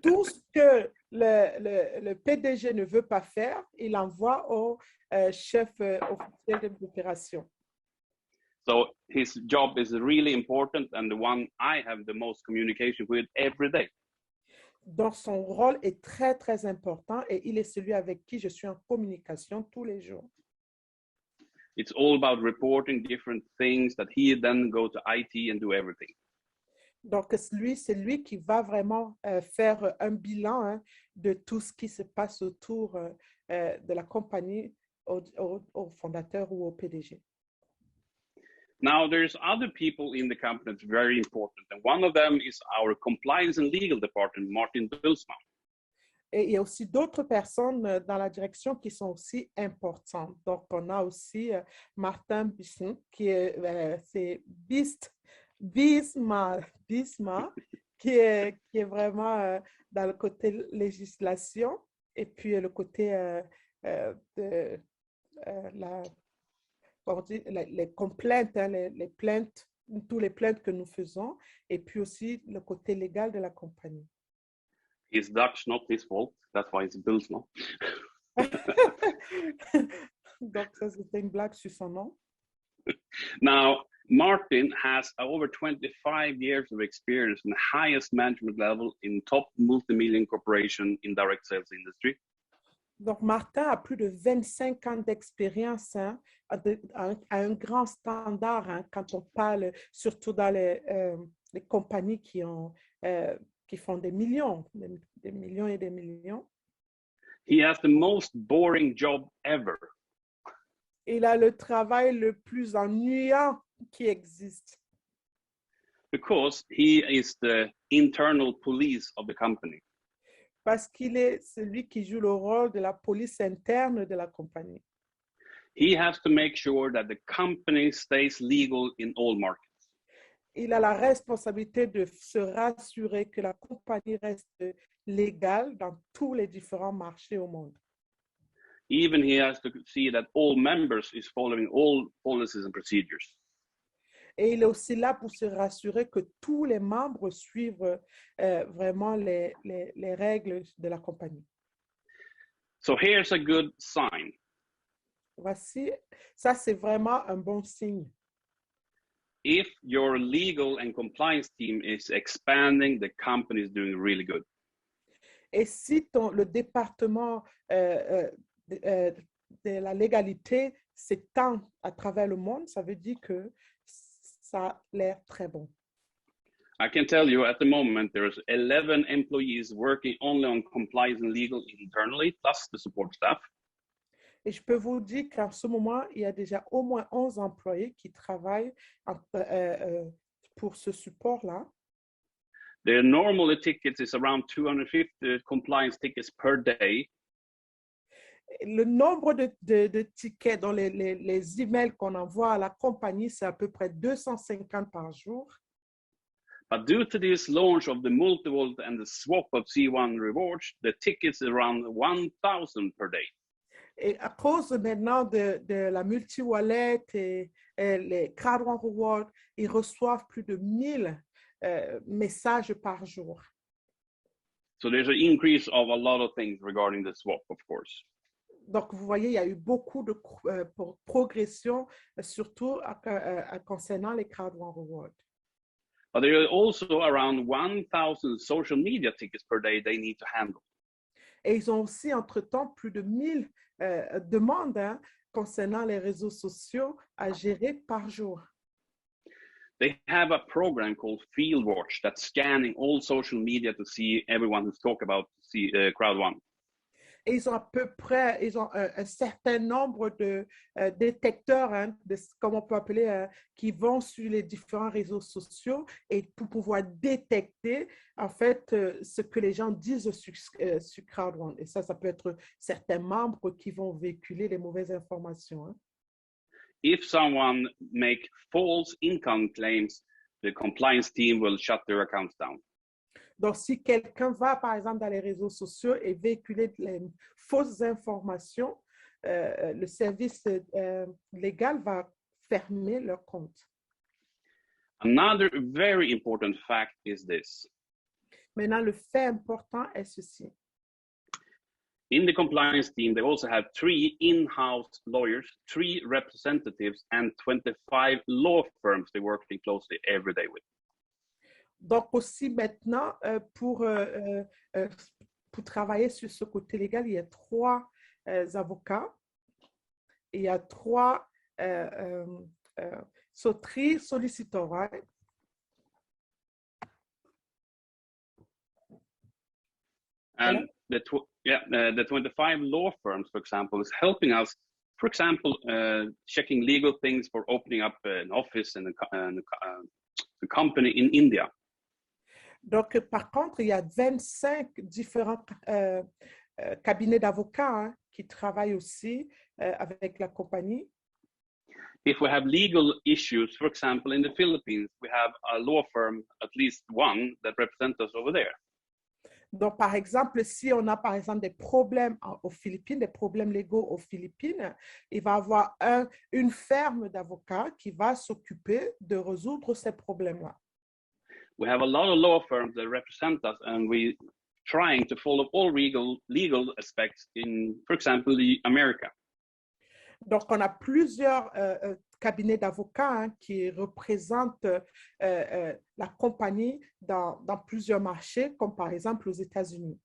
S4: Tout ce que le PDG ne veut pas faire, il envoie au chef officiel d'opération.
S3: So his job is really important and the one I have the most communication with every day.
S4: Donc, son rôle est très, très important et il est celui avec qui je suis en communication tous les jours.
S3: It's all about reporting different things that he then go to IT and do everything.
S4: Donc, c'est lui qui va vraiment faire un bilan hein, de tout ce qui se passe autour de la compagnie au fondateur ou au PDG.
S3: Now, there's other people in the company that's very important, and one of them is our compliance and legal department, Martin Bilsma.
S4: Et il y a aussi d'autres personnes dans la direction qui sont aussi importantes. Donc, on a aussi Martin Bisson, qui est Bisma, qui est vraiment dans le côté législation et puis le côté de les complaintes, hein, les plaintes, tous les plaintes que nous faisons, et puis aussi le côté légal de la compagnie.
S3: He's Dutch, not his fault. That's why it's Bilsma.
S4: Donc, ça, c'était une blague sur son nom.
S3: Now, Martin has over 25 years of experience in the highest management level in top multi-million corporation in direct sales industry.
S4: Donc, Martin a plus de 25 ans d'expérience hein, à un grand standard hein, quand on parle surtout dans les compagnies qui font des millions et des millions.
S3: He has the most boring job ever.
S4: Il a le travail le plus ennuyant qui existe.
S3: Because he is the internal police of the company.
S4: Parce qu'il est celui qui joue le rôle de la police interne de la compagnie.
S3: He has to make sure that the company stays legal in all markets.
S4: Il a la responsabilité de se rassurer que la compagnie reste légale dans tous les différents marchés au monde.
S3: Even he has to see that all members is following all policies and procedures.
S4: Et il est aussi là pour se rassurer que tous les membres suivent vraiment les règles de la compagnie.
S3: So here's a good sign.
S4: Voici, ça c'est vraiment un bon signe.
S3: If your legal and compliance team is expanding, the company is doing really good.
S4: Et si le département de la légalité s'étend à travers le monde, ça veut dire que ça a l'air très bon.
S3: I can tell you at the moment, there's 11 employees working only on compliance and legal internally, plus the support staff.
S4: Et je peux vous dire qu'en ce moment, il y a déjà au moins 11 employés qui travaillent pour ce support-là.
S3: The normal tickets is around 250 compliance tickets per day.
S4: Le nombre de tickets dans les emails qu'on envoie à la compagnie, c'est à peu près 250 par jour.
S3: But due to this launch of the multi-vault and the swap of C1 rewards, the tickets are around 1,000 per day.
S4: Et à cause maintenant de la multi-wallet et les Crowd One Rewards, ils reçoivent plus de 1000 messages par jour.
S3: So there's an increase of a lot of things regarding the swap, of course.
S4: Donc, vous voyez, il y a eu beaucoup de progression, surtout concernant les Crowd One Rewards.
S3: But there are also around 1,000 social media tickets per day they need to handle.
S4: Et ils ont aussi, entre-temps, plus de 1000 demandes concernant les réseaux sociaux à gérer par jour.
S3: They have a program called FieldWatch that's scanning all social media to see everyone who's talking about Crowd One.
S4: Et ils ont à peu près, ils ont un certain nombre de détecteurs, comme on peut appeler, qui vont sur les différents réseaux sociaux et pour pouvoir détecter, en fait, ce que les gens disent sur Crowd One. Et ça peut être certains membres qui vont véhiculer les mauvaises informations.
S3: If someone make false income claims, the compliance team will shut their accounts down.
S4: Donc, si quelqu'un va, par exemple, dans les réseaux sociaux et véhiculer les fausses informations, le service légal va fermer leur compte.
S3: Another very important fact is this.
S4: Maintenant, le fait important est ceci.
S3: In the compliance team, they also have 3 in-house lawyers, 3 representatives, and 25 law firms they're working closely every day with.
S4: Donc aussi maintenant, pour travailler sur ce côté légal, il y a 3 avocats, il y a 3 solicitors, right?
S3: And the 25 law firms, for example, is helping us, for example, checking legal things for opening up an office and a company in India.
S4: Donc, par contre, il y a 25 différents cabinets d'avocats qui travaillent aussi avec la compagnie.
S3: If we have legal issues, for example, in the Philippines, we have a law firm, at least one, that represents us over there.
S4: Donc, par exemple, si on a, par exemple, des problèmes aux Philippines, des problèmes légaux aux Philippines, il va y avoir une firme d'avocats qui va s'occuper de résoudre ces problèmes-là.
S3: We have a lot of law firms that represent us, and we're trying to follow all legal aspects in, for example, America.
S4: Donc, on a plusieurs cabinets d'avocats qui représentent la compagnie dans plusieurs marchés, comme par exemple aux États-Unis.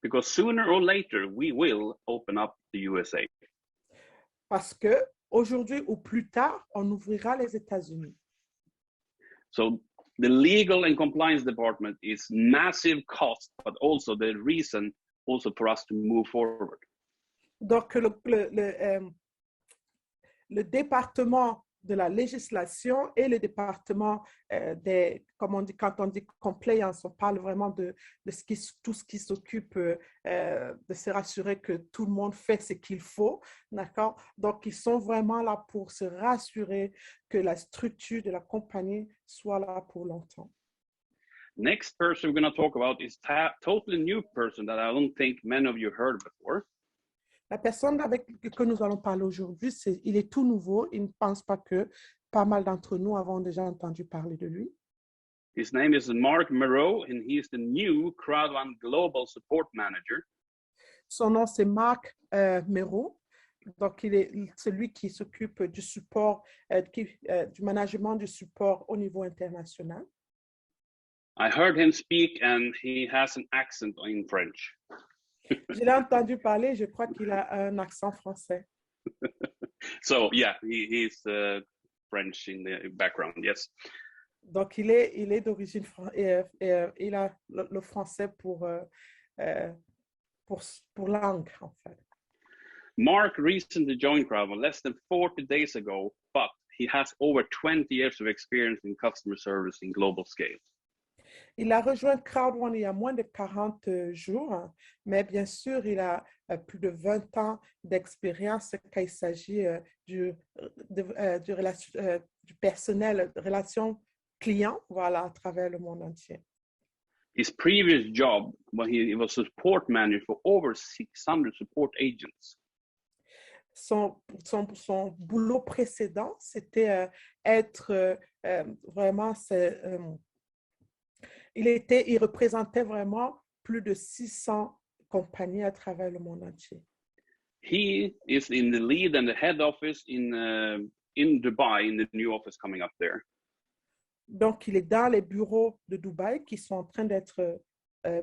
S3: Because sooner or later, we will open up the USA.
S4: Parce que aujourd'hui ou plus tard, on ouvrira les États-Unis.
S3: So the legal and compliance department is massive cost, but also the reason also for us to move forward.
S4: Donc, le département de la législation et le département comme on dit, quand on dit compliance, on parle vraiment de tout ce qui s'occupe de se rassurer que tout le monde fait ce qu'il faut, d'accord? Donc, ils sont vraiment là pour se rassurer que la structure de la compagnie soit là pour longtemps.
S3: Next person we're going to talk about is a totally new person that I don't think many of you heard before.
S4: La personne que nous allons parler aujourd'hui, il est tout nouveau. Il ne pense pas que pas mal d'entre nous avons déjà entendu parler de lui.
S3: His name is Mark Moreau, and he is the new Crowd One Global Support Manager.
S4: Son nom, c'est Mark Moreau. Donc, il est celui qui s'occupe du support, du management du support au niveau international.
S3: I heard him speak and he has an accent in French.
S4: Je l'ai entendu parler, je crois qu'il a un accent français.
S3: So yeah, he's French in the background, yes.
S4: Donc, il est d'origine, il a le français pour langue, en fait.
S3: Mark recently joined Crowdone less than 40 days ago, but he has over 20 years of experience in customer service in global scale.
S4: Il a rejoint Crowdone il y a moins de 40 jours, mais bien sûr, il a plus de 20 ans d'expérience quand il s'agit du personnel, de relations clients, voilà, à travers le monde entier.
S3: His previous job, when he was a support manager for over 600 support agents.
S4: Son boulot précédent, c'était être vraiment, il représentait vraiment plus de 600 compagnies à travers le monde entier.
S3: He is in the lead and the head office in Dubai, in the new office coming up there.
S4: Donc, il est dans les bureaux de Dubaï qui sont en train d'être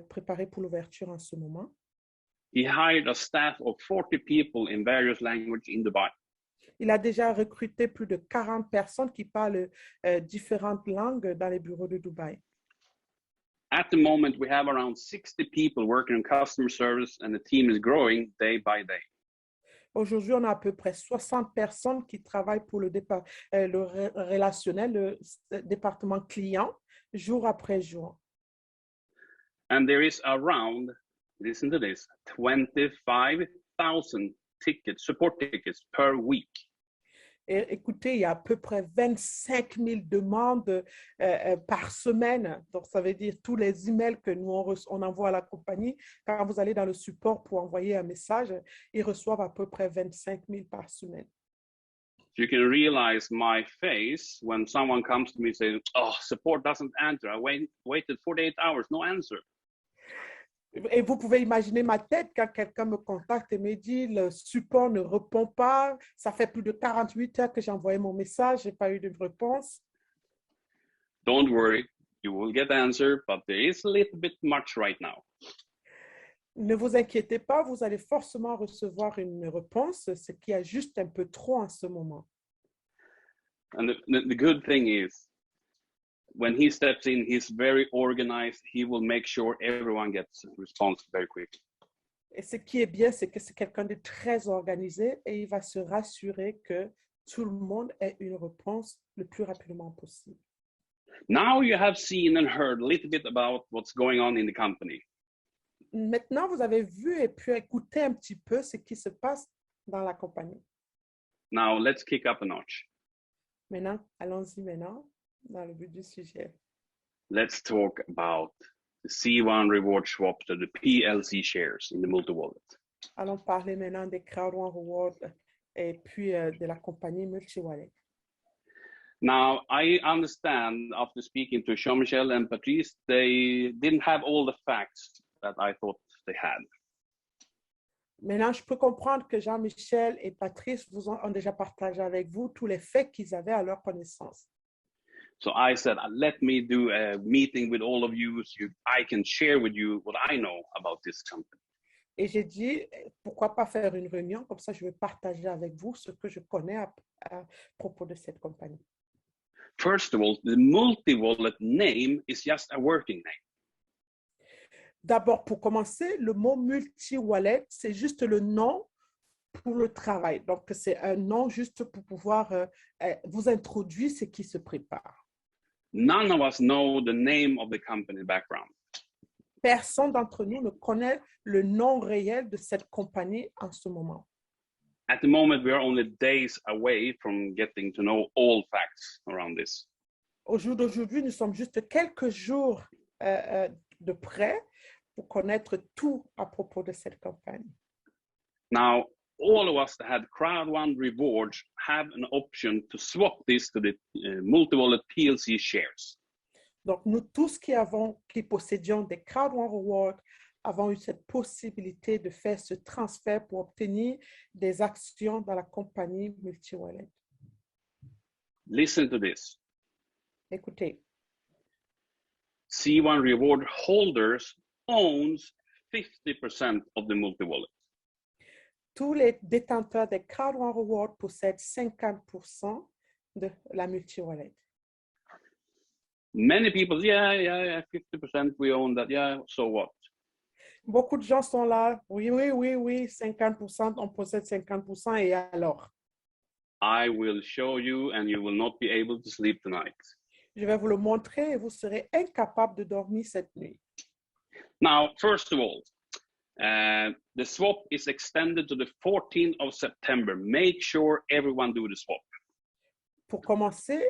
S4: préparés pour l'ouverture en ce moment.
S3: He hired a staff of 40 people in various languages in Dubai.
S4: Il a déjà recruté plus de 40 personnes qui parlent différentes langues dans les bureaux de Dubaï.
S3: At the moment, we have around 60 people working on customer service and the team is growing day by day.
S4: Aujourd'hui, on a à peu près 60 personnes qui travaillent pour le relationnel, le département client, jour après jour.
S3: And there is around, listen to this, 25,000 support tickets per week.
S4: Et écoutez, il y a à peu près 25 000 demandes par semaine. Donc, ça veut dire tous les emails que nous, on envoie à la compagnie. Quand vous allez dans le support pour envoyer un message, ils reçoivent à peu près 25 000 par semaine.
S3: You can realize my face when someone comes to me saying, oh, support doesn't answer. I waited 48 hours, no answer.
S4: Et vous pouvez imaginer ma tête quand quelqu'un me contacte et me dit le support ne répond pas, ça fait plus de 48 heures que j'ai envoyé mon message, je n'ai pas eu de réponse.
S3: Don't worry, you will get answer, but there is a little bit much right now.
S4: Ne vous inquiétez pas, vous allez forcément recevoir une réponse, ce qui est juste un peu trop en ce moment.
S3: And the good thing is, when he steps in, he's very organized. He will make sure everyone gets a response very quickly.
S4: Et ce qui est bien, c'est que c'est quelqu'un de très organisé et il va se rassurer que tout le monde ait une réponse le plus rapidement possible.
S3: Now you have seen and heard a little bit about what's going on in the company.
S4: Maintenant, vous avez vu et pu écouter un petit peu ce qui se passe dans la compagnie.
S3: Now let's kick up a notch.
S4: Maintenant, allons-y maintenant dans le but du sujet.
S3: Let's talk about the C1 reward swaps to the PLC shares in the multi-wallet.
S4: Allons parler maintenant des Crowdone Rewards et puis de la compagnie MultiWallet.
S3: Now, I understand after speaking to Jean-Michel and Patrice, they didn't have all the facts that I thought they had.
S4: Maintenant, je peux comprendre que Jean-Michel et Patrice vous ont déjà partagé avec vous tous les faits qu'ils avaient à leur connaissance.
S3: So I said, let me do a meeting with all of you so I can share with you what I know about this company.
S4: Et j'ai dit, pourquoi pas faire une réunion, comme ça je vais partager avec vous ce que je connais à propos de cette compagnie.
S3: First of all, the multi-wallet name is just a working name.
S4: D'abord, pour commencer, le mot multi-wallet, c'est juste le nom pour le travail. Donc, c'est un nom juste pour pouvoir vous introduire ce qui se prépare.
S3: None of us know the name of the company background.
S4: Personne d'entre nous ne connaît le nom réel de cette compagnie en ce moment.
S3: At the moment, we are only days away from getting to know all facts around this.
S4: Au jour d'aujourd'hui, nous sommes juste quelques jours de près pour connaître tout à propos de cette compagnie.
S3: Now, all of us that had Crowdone rewards have an option to swap this to the multi-wallet PLC shares.
S4: Donc, nous tous qui possédions des Crowdone Rewards avons eu cette possibilité de faire ce transfert pour obtenir des actions dans la compagnie MultiWallet.
S3: Listen to this.
S4: Écoutez,
S3: C1 reward holders owns 50% of the multi-wallet.
S4: tous les détenteurs des Card One Reward possèdent 50% de la MultiWallet.
S3: Many people, yeah, 50%, we own that. Yeah, so what?
S4: Beaucoup de gens sont là, oui, 50%, on possède 50%, et alors?
S3: I will show you and you will not be able to sleep tonight.
S4: Je vais vous le montrer et vous serez incapable de dormir cette nuit.
S3: Now, first of all, the swap is extended to the 14th of September. Make sure everyone do the swap.
S4: Pour commencer,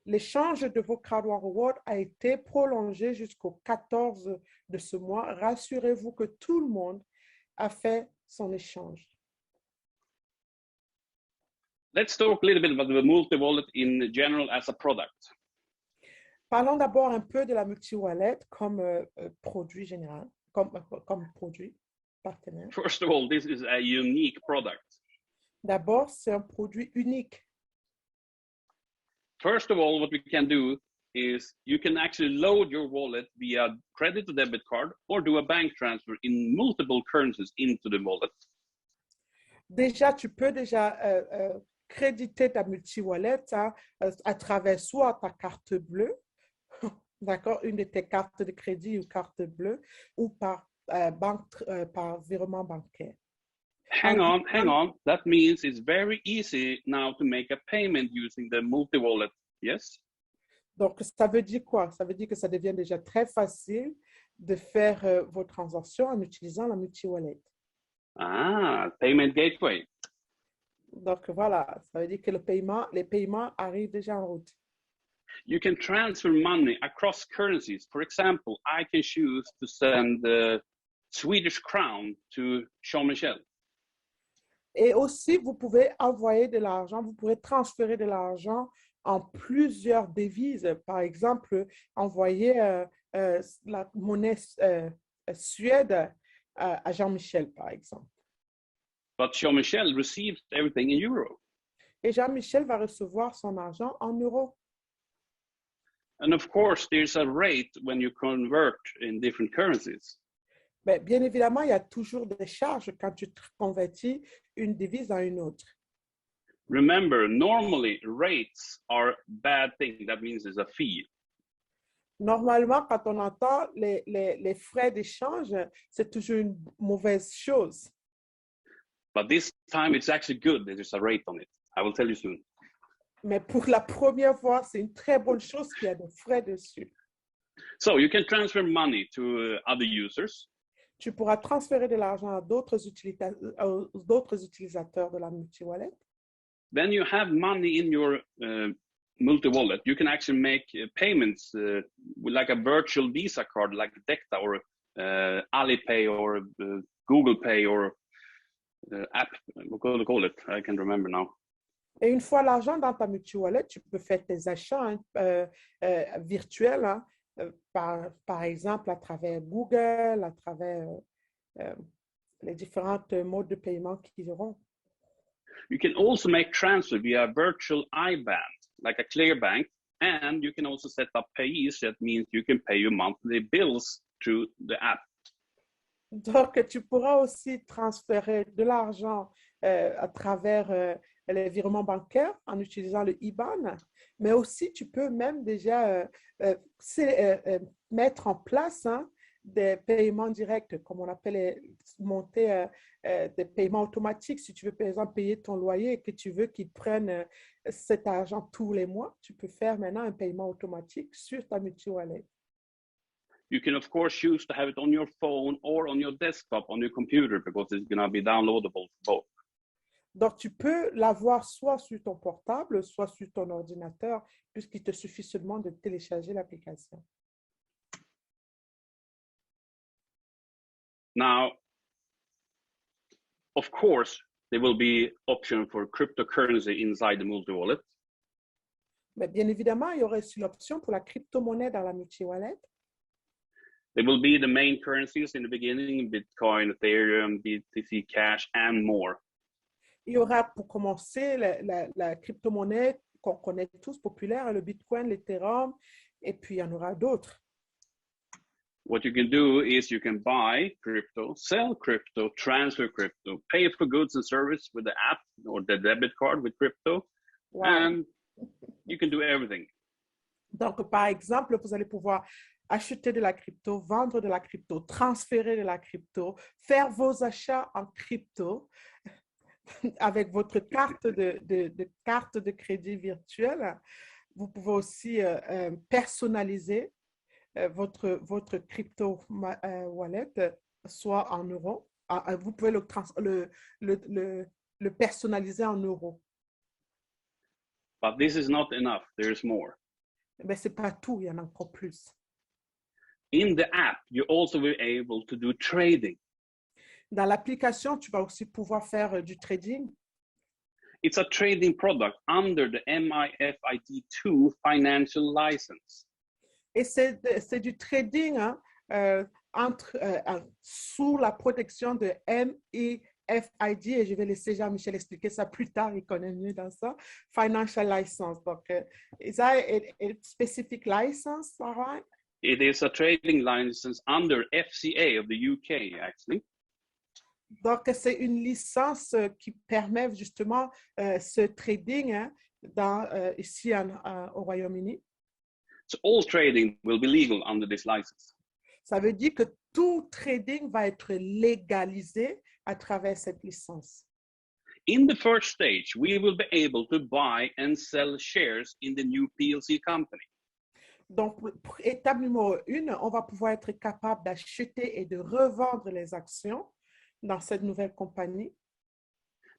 S4: l'échange de vos Card One Reward a été prolongé jusqu'au 14 de ce mois. Rassurez-vous que tout le monde a fait son échange.
S3: Let's talk a little bit about the multi-wallet in general as a product.
S4: Parlons d'abord un peu de la MultiWallet comme produit général, comme produit partenaire.
S3: First of all, this is a unique product.
S4: D'abord, c'est un produit unique.
S3: First of all, what we can do is you can actually load your wallet via credit or debit card or do a bank transfer in multiple currencies into the wallet.
S4: Déjà, tu peux déjà créditer ta MultiWallet à travers soit ta carte bleue, d'accord, une de tes cartes de crédit ou carte bleue, ou par virement bancaire.
S3: Hang on. That means it's very easy now to make a payment using the multi-wallet, yes?
S4: Donc, ça veut dire quoi? Ça veut dire que ça devient déjà très facile de faire vos transactions en utilisant la MultiWallet.
S3: Ah, payment gateway.
S4: Donc, voilà, ça veut dire que les paiements arrivent déjà en route.
S3: You can transfer money across currencies. For example, I can choose to send the Swedish crown to Jean-Michel.
S4: Et aussi, vous pouvez envoyer de l'argent, vous pourrez transférer de l'argent en plusieurs devises. Par exemple, envoyer la monnaie suède à Jean-Michel, par exemple.
S3: But Jean-Michel receives everything in euro.
S4: Et Jean-Michel va recevoir son argent en euros.
S3: And of course, there's a rate when you convert in different currencies.
S4: Mais bien évidemment, il y a toujours des charges quand tu convertis une devise en une autre.
S3: Remember, normally rates are a bad thing. That means there's a fee.
S4: Normalement, quand on entend les frais d'échange, c'est toujours une mauvaise chose.
S3: But this time it's actually good that there's a rate on it. I will tell you soon.
S4: Mais pour la première fois, c'est une très bonne chose qu'il y a des frais dessus.
S3: So you can transfer money to other users.
S4: Tu pourras transférer de l'argent à d'autres utilisateurs de la MultiWallet.
S3: Then you have money in your multi-wallet. You can actually make payments with like a virtual Visa card, like Decta or Alipay or Google Pay or app. What do you call it? I can't remember now.
S4: Et une fois l'argent dans ta MultiWallet, tu peux faire tes achats virtuels, par exemple à travers Google, à travers les différents modes de paiement qu'ils auront.
S3: You can also make transfer via virtual IBAN, like a Clearbank, and you can also set up payees. That means you can pay your monthly bills through the app.
S4: Donc, tu pourras aussi transférer de l'argent à travers les virements bancaires en utilisant le IBAN, mais aussi tu peux même déjà mettre en place des paiements directs, comme on appelle monter des paiements automatiques. Si tu veux, par exemple, payer ton loyer et que tu veux qu'ils prennent cet argent tous les mois, tu peux faire maintenant un paiement automatique sur ta MultiWallet.
S3: You can, of course, choose to have it on your phone or on your desktop, on your computer, because it's going to be downloadable for both.
S4: Donc, tu peux l'avoir soit sur ton portable, soit sur ton ordinateur, puisqu'il te suffit seulement de télécharger l'application.
S3: Now, of course, there will be option for cryptocurrency inside the multi-wallet.
S4: Mais bien évidemment, il y aurait aussi l'option pour la crypto-monnaie dans la MultiWallet.
S3: They will be the main currencies in the beginning: Bitcoin, Ethereum, BTC Cash, and more.
S4: Il y aura pour commencer la crypto-monnaie qu'on connaît tous, populaire, le Bitcoin, l'Ethereum, et puis il y en aura d'autres.
S3: What you can do is you can buy crypto, sell crypto, transfer crypto, pay for goods and service with the app or the debit card with crypto,
S4: Wow.
S3: and you can do everything.
S4: Donc, par exemple, vous allez pouvoir acheter de la crypto, vendre de la crypto, transférer de la crypto, faire vos achats en crypto avec votre carte carte de crédit virtuelle. Vous pouvez aussi personnaliser votre crypto wallet, soit en euros. Vous pouvez le personnaliser en euros.
S3: But this is not enough. There's more.
S4: Mais ce n'est pas tout, il y en a encore plus.
S3: In the app, you also will be able to do trading.
S4: Dans l'application, tu vas aussi pouvoir faire du trading.
S3: It's a trading product under the MiFID2 financial license.
S4: Et c'est du trading sous la protection de MiFID, et je vais laisser Jean-Michel expliquer ça plus tard, il connaît mieux dans ça, financial license. Donc, is that a specific license, all right?
S3: It is a trading license under FCA of the UK, actually.
S4: Donc, c'est une licence qui permet justement ce trading ici au Royaume-Uni.
S3: So all trading will be legal under this license.
S4: Ça veut dire que tout trading va être légalisé à travers cette licence.
S3: In the first stage, we will be able to buy and sell shares in the new PLC company.
S4: Donc, pour étape numéro 1, on va pouvoir être capable d'acheter et de revendre les actions dans cette nouvelle compagnie.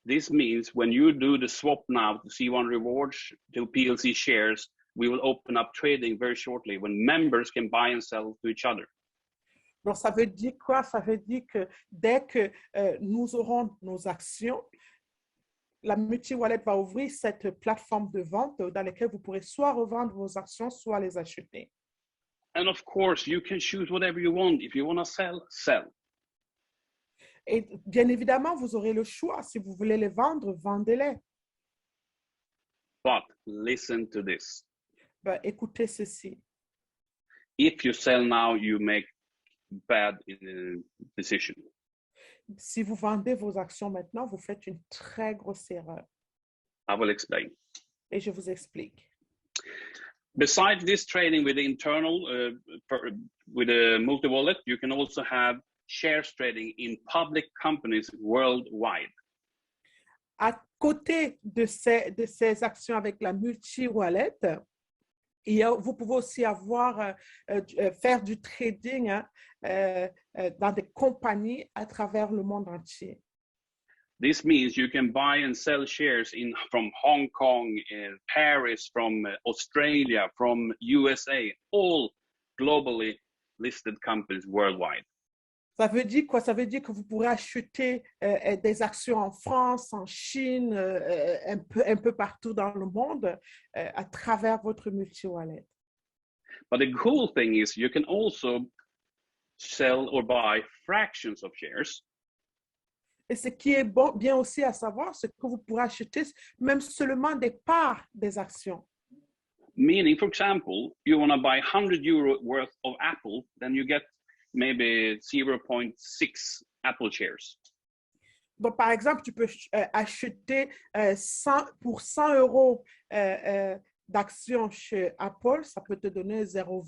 S3: This means when you do the swap now to C1 Rewards to PLC shares, we will open up trading very shortly when members can buy and sell to each other.
S4: Donc, ça veut dire quoi? Ça veut dire que dès que nous aurons nos actions, la multi-wallet va ouvrir cette plateforme de vente dans laquelle vous pourrez soit revendre vos actions, soit les acheter.
S3: And of course, you can choose whatever you want. If you want to sell, sell.
S4: Et bien évidemment, vous aurez le choix. Si vous voulez les vendre, vendez-les.
S3: But listen to this.
S4: Ben, écoutez ceci.
S3: If you sell now, you make bad decision.
S4: Si vous vendez vos actions maintenant, vous faites une très grosse erreur.
S3: I will explain.
S4: Et je vous explique.
S3: Besides this trading with the internal, with a multi-wallet, you can also have shares trading in public companies worldwide.
S4: À côté de ces actions avec la multi-wallet, vous pouvez aussi faire du trading dans des compagnies à travers le monde entier.
S3: This means you can buy and sell shares from Hong Kong, Paris, from Australia, from USA, all globally listed companies worldwide.
S4: Ça veut dire quoi? Ça veut dire que vous pourrez acheter des actions en France, en Chine, un peu partout dans le monde à travers votre multi-wallet.
S3: But the cool thing is you can also sell or buy fractions of shares.
S4: Et ce qui est bien aussi à savoir, c'est que vous pourrez acheter même seulement des parts des actions.
S3: Meaning, for example, you want to buy €100 worth of Apple, then you get maybe 0.6 Apple shares.
S4: Donc, par exemple, tu peux acheter pour 100 euros d'actions chez Apple, ça peut te donner 0,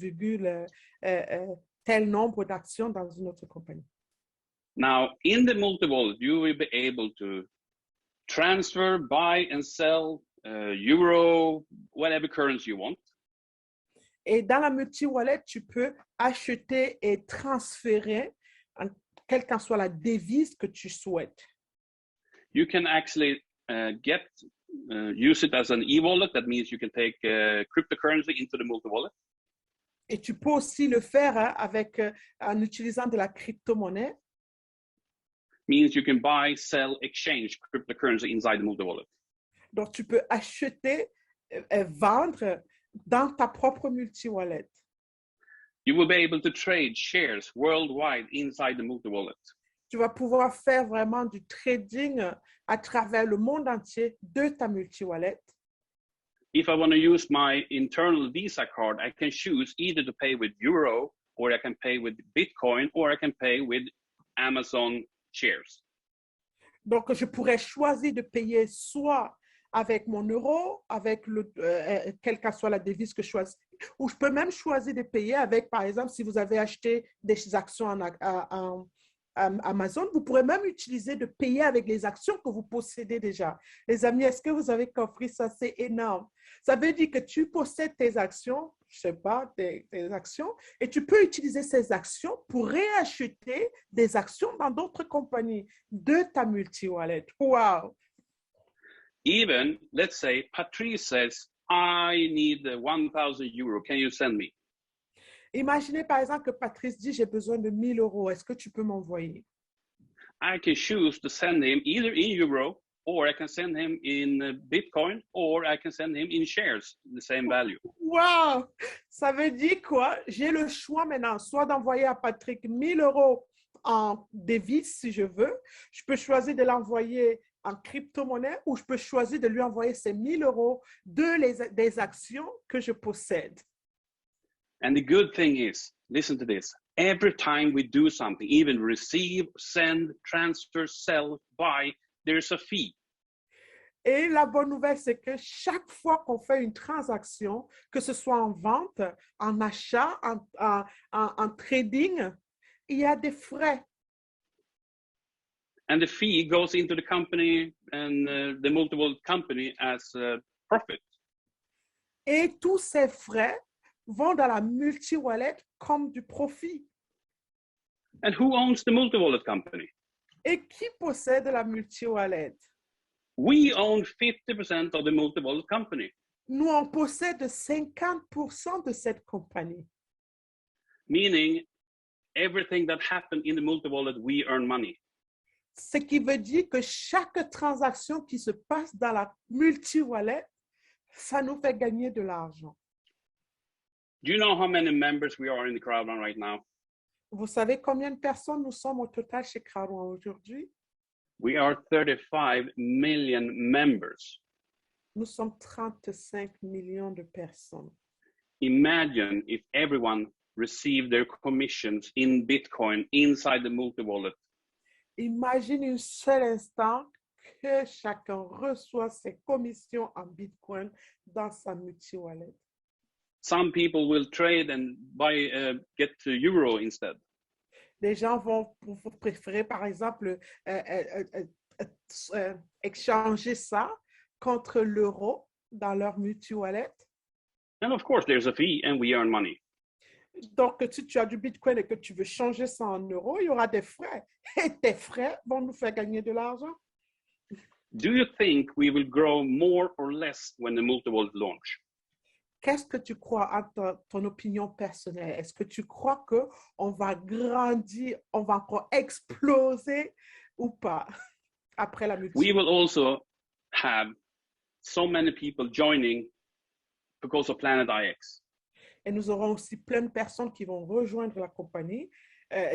S4: tel nombre d'actions dans une autre compagnie.
S3: Now, in the multi-wallet, you will be able to transfer, buy and sell euro, whatever currency you want.
S4: Et dans la multi-wallet, tu peux acheter et transférer, quelle qu'en soit la devise que tu souhaites.
S3: You can actually use it as an e-wallet. That means you can take cryptocurrency into the multi-wallet.
S4: Et tu peux aussi le faire en utilisant de la crypto-monnaie.
S3: Means you can buy, sell, exchange cryptocurrency inside the multi-wallet.
S4: Donc, tu peux acheter, vendre dans ta propre multi-wallet.
S3: You will be able to trade shares worldwide inside the multi-wallet.
S4: Tu vas pouvoir faire vraiment du trading à travers le monde entier de ta multi-wallet.
S3: If I want to use my internal Visa card, I can choose either to pay with Euro, or I can pay with Bitcoin, or I can pay with Amazon shares.
S4: Donc, je pourrais choisir de payer soit avec mon euro, avec quelle que soit la devise que je choisis, ou je peux même choisir de payer avec, par exemple, si vous avez acheté des actions en Amazon, vous pourrez même utiliser de payer avec les actions que vous possédez déjà. Les amis, est-ce que vous avez compris ça? C'est énorme. Ça veut dire que tu possèdes tes actions, je ne sais pas, tes actions, et tu peux utiliser ces actions pour réacheter des actions dans d'autres compagnies de ta multi-wallet. Wow!
S3: Even, let's say, Patrice says, I need 1,000 euro. Can you send me?
S4: Imaginez par exemple que Patrice dit, j'ai besoin de 1 000 euros. Est-ce que tu peux m'envoyer?
S3: I can choose to send him either in euro, or I can send him in Bitcoin, or I can send him in shares, the same value.
S4: Wow! Ça veut dire quoi? J'ai le choix maintenant, soit d'envoyer à Patrick 1 000 euros en devise si je veux. Je peux choisir de l'envoyer en crypto-monnaie ou je peux choisir de lui envoyer ces 1 000 euros des actions que je possède.
S3: And the good thing is, listen to this, every time we do something, even receive, send, transfer, sell, buy, there's a fee.
S4: Et la bonne nouvelle, c'est que chaque fois qu'on fait une transaction, que ce soit en vente, en achat, en trading, il y a des frais.
S3: And the fee goes into the company and the multiple company as profit.
S4: Et tous ces frais vont dans la multi-wallet comme du profit.
S3: And who owns the multi-wallet company?
S4: Et qui possède la multi-wallet?
S3: We own 50% of the multi-wallet company.
S4: Nous, on possède 50% de cette compagnie.
S3: Meaning, everything that happened in the multi-wallet, we earn money.
S4: Ce qui veut dire que chaque transaction qui se passe dans la multi-wallet, ça nous fait gagner de l'argent.
S3: Do you know how many members we are in the Crowdrun right now?
S4: Vous savez combien de personnes nous sommes au total chez Crowdrun aujourd'hui?
S3: We are 35 million members.
S4: Nous sommes 35 millions de personnes.
S3: Imagine if everyone received their commissions in Bitcoin inside the multi-wallet.
S4: Imagine un seul instant que chacun reçoit ses commissions en Bitcoin dans sa multi-wallet.
S3: Some people will trade and get to euro instead.
S4: Les gens vont préférer, par exemple, échanger ça contre l'euro dans leur multi-wallet.
S3: And of course, there's a fee and we earn money.
S4: Donc, si tu as du Bitcoin et que tu veux changer ça en euros, il y aura des frais. Et tes frais vont nous faire gagner de l'argent.
S3: Do you think we will grow more or less when the multi-wallet launch?
S4: Qu'est-ce que tu crois, à ton opinion personnelle? Est-ce que tu crois qu'on va grandir, on va encore exploser ou pas après la multi?
S3: We will also have so many people joining because of Planet IX.
S4: Et nous aurons aussi plein de personnes qui vont rejoindre la compagnie,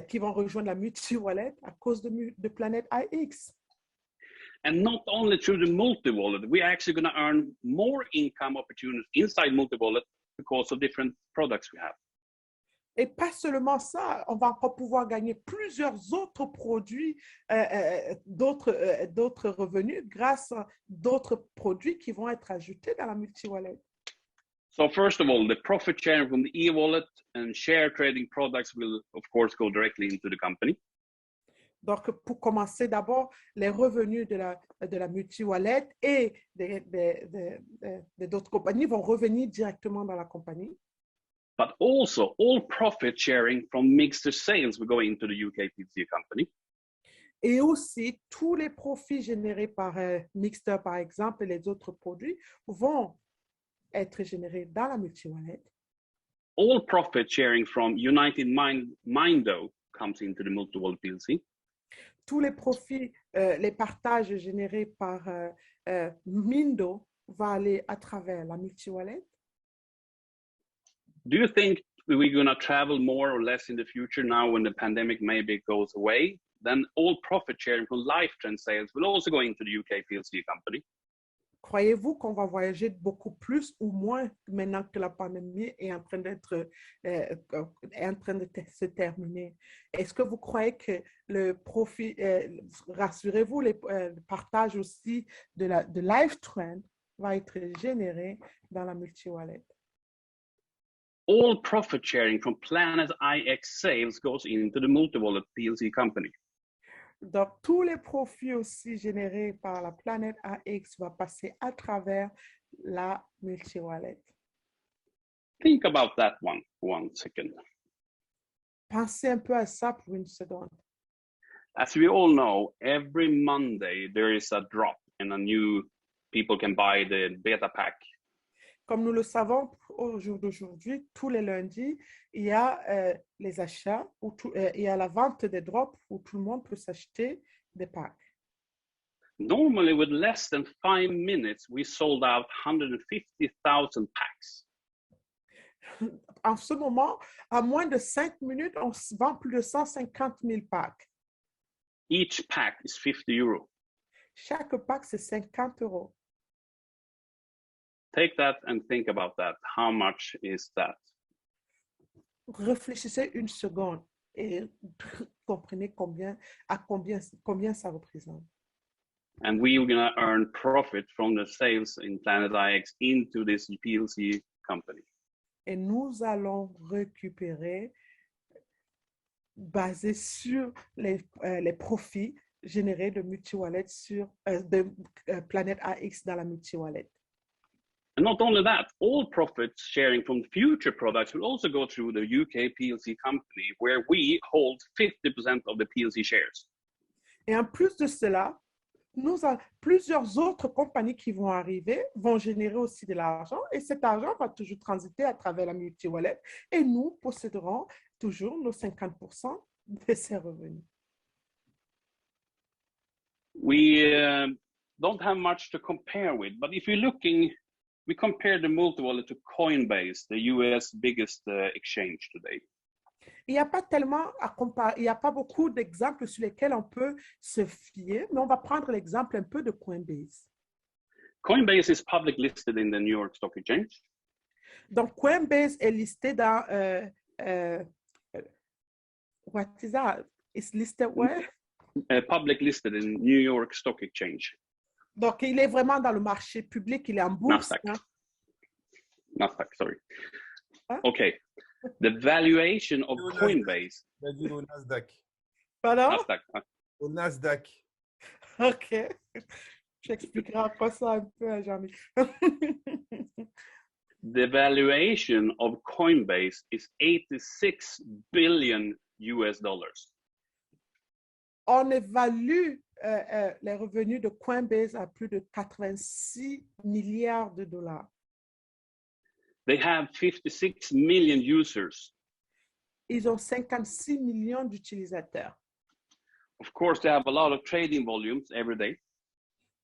S4: qui vont rejoindre la multi-wallet à cause de Planet IX.
S3: And not only through the multi-wallet, we're actually going to earn more income opportunities inside multi-wallet because of different products we have.
S4: Et pas seulement ça, on va encore pouvoir gagner plusieurs autres produits, d'autres revenus grâce à d'autres produits qui vont être ajoutés dans la multi-wallet.
S3: So first of all, the profit sharing from the e-wallet and share trading products will, of course, go directly into the company.
S4: Donc, pour commencer, d'abord, les revenus de la multi-wallet et d'autres compagnies vont revenir directement dans la compagnie.
S3: But also, all profit sharing from Mixter sales will go into the UK PLC company.
S4: Et aussi, tous les profits générés par Mixter, par exemple, et les autres produits vont être générés dans la multi-wallet.
S3: All profit sharing from United Mindo comes into the multi-wallet PLC.
S4: Tous les profits, les partages générés par Mindo vont aller à travers la multi-wallet.
S3: Do you think we're going to travel more or less in the future now when the pandemic maybe goes away, then all profit sharing from LifeTrend sales will also go into the UK PLC company.
S4: Croyez-vous qu'on va voyager beaucoup plus ou moins maintenant que la pandémie est en train se terminer? Est-ce que vous croyez que le profit, rassurez-vous, le partage aussi de LifeTrend va être généré dans la multi-wallet?
S3: All profit sharing from Planet IX sales goes into the multi-wallet PLC company.
S4: Donc, tous les profits aussi générés par la planète AX vont passer à travers la multi-wallet.
S3: Think about that one second.
S4: Pensez un peu à ça pour une seconde.
S3: As we all know, every Monday there is a drop and a new people can buy the beta pack.
S4: Comme nous le savons au jour d'aujourd'hui, tous les lundis, il y a les achats, il y a la vente des drops où tout le monde peut s'acheter des packs.
S3: Normally, with less than 5 minutes, we sold out 150,000 packs.
S4: En ce moment, à moins de 5 minutes, on vend plus de 150 000 packs.
S3: Each pack is 50 euros.
S4: Chaque pack, c'est 50 euros.
S3: Take that and think about that. How much is that?
S4: Réfléchissez une seconde et comprenez combien ça représente.
S3: And we are going to earn profit from the sales in Planet IX into this PLC company.
S4: Et nous allons récupérer, basé sur les profits générés de multi-wallet de Planet AX dans la multi-wallet.
S3: And not only that, all profits sharing from future products will also go through the UK PLC company, where we hold 50% of the PLC shares.
S4: Et en plus de cela, plusieurs autres compagnies qui vont arriver vont générer aussi de l'argent et cet argent va toujours transiter à travers la multi-wallet et nous posséderons toujours nos 50% de ces revenus.
S3: We don't have much to compare with, but if you're looking, we compare the multi-wallet to Coinbase, the US biggest exchange today.
S4: Il n'y a pas tellement à comparer, il n'y a pas beaucoup d'exemples sur lesquels on peut se fier, mais on va prendre l'exemple un peu de Coinbase.
S3: Coinbase is public listed in the New York Stock Exchange.
S4: Donc, Coinbase est listé dans, what is that? It's listed where?
S3: Public listed in New York Stock Exchange.
S4: Donc, il est vraiment dans le marché public, il est en bourse.
S3: Nasdaq.
S4: Hein?
S3: Nasdaq, sorry.
S4: Huh?
S3: Okay. The valuation of Coinbase.
S1: Nasdaq.
S4: Pardon?
S3: Nasdaq.
S1: Au Nasdaq.
S4: OK. J'expliquerai après ça un peu à Jean-Michel.
S3: The valuation of Coinbase is 86 billion US dollars.
S4: On évalue les revenus de Coinbase à plus de 86 milliards de dollars.
S3: They have 56 million users.
S4: Ils ont 56 millions d'utilisateurs.
S3: Of course, they have a lot of trading volumes every day.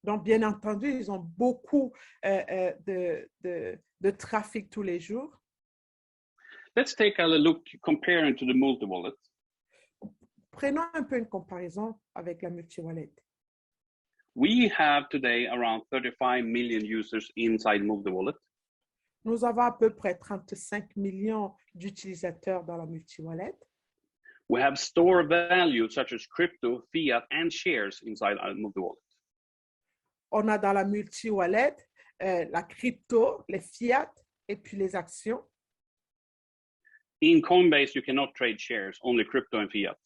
S4: Donc, bien entendu, ils ont beaucoup de trafic tous les jours.
S3: Let's take a look comparing to the multi-wallet.
S4: Prenons un peu une comparaison avec la multi-wallet.
S3: We have today around 35 million users inside multi-wallet.
S4: Nous avons à peu près 35 millions d'utilisateurs dans la multi-wallet.
S3: We have store value such as crypto, fiat, and shares inside our multi-wallet.
S4: On a dans la multi-wallet la crypto, les fiat et puis les actions.
S3: In Coinbase, you cannot trade shares, only crypto and fiat.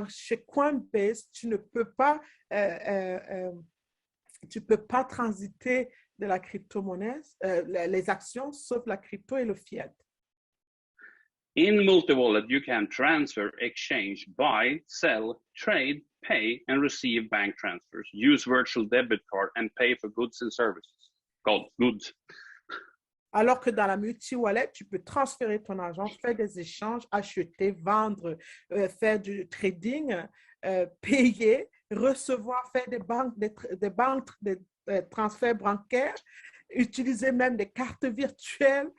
S4: Chez Coinbase, tu ne peux pas, transiter de la crypto-monnaie, les actions, sauf la crypto et le fiat.
S3: In multi-wallet, you can transfer, exchange, buy, sell, trade, pay, and receive bank transfers, use virtual debit card, and pay for goods and services. Goods.
S4: Alors que dans la multi-wallet, tu peux transférer ton argent, faire des échanges, acheter, vendre, faire du trading, payer, recevoir, faire des transferts bancaires, utiliser même des cartes virtuelles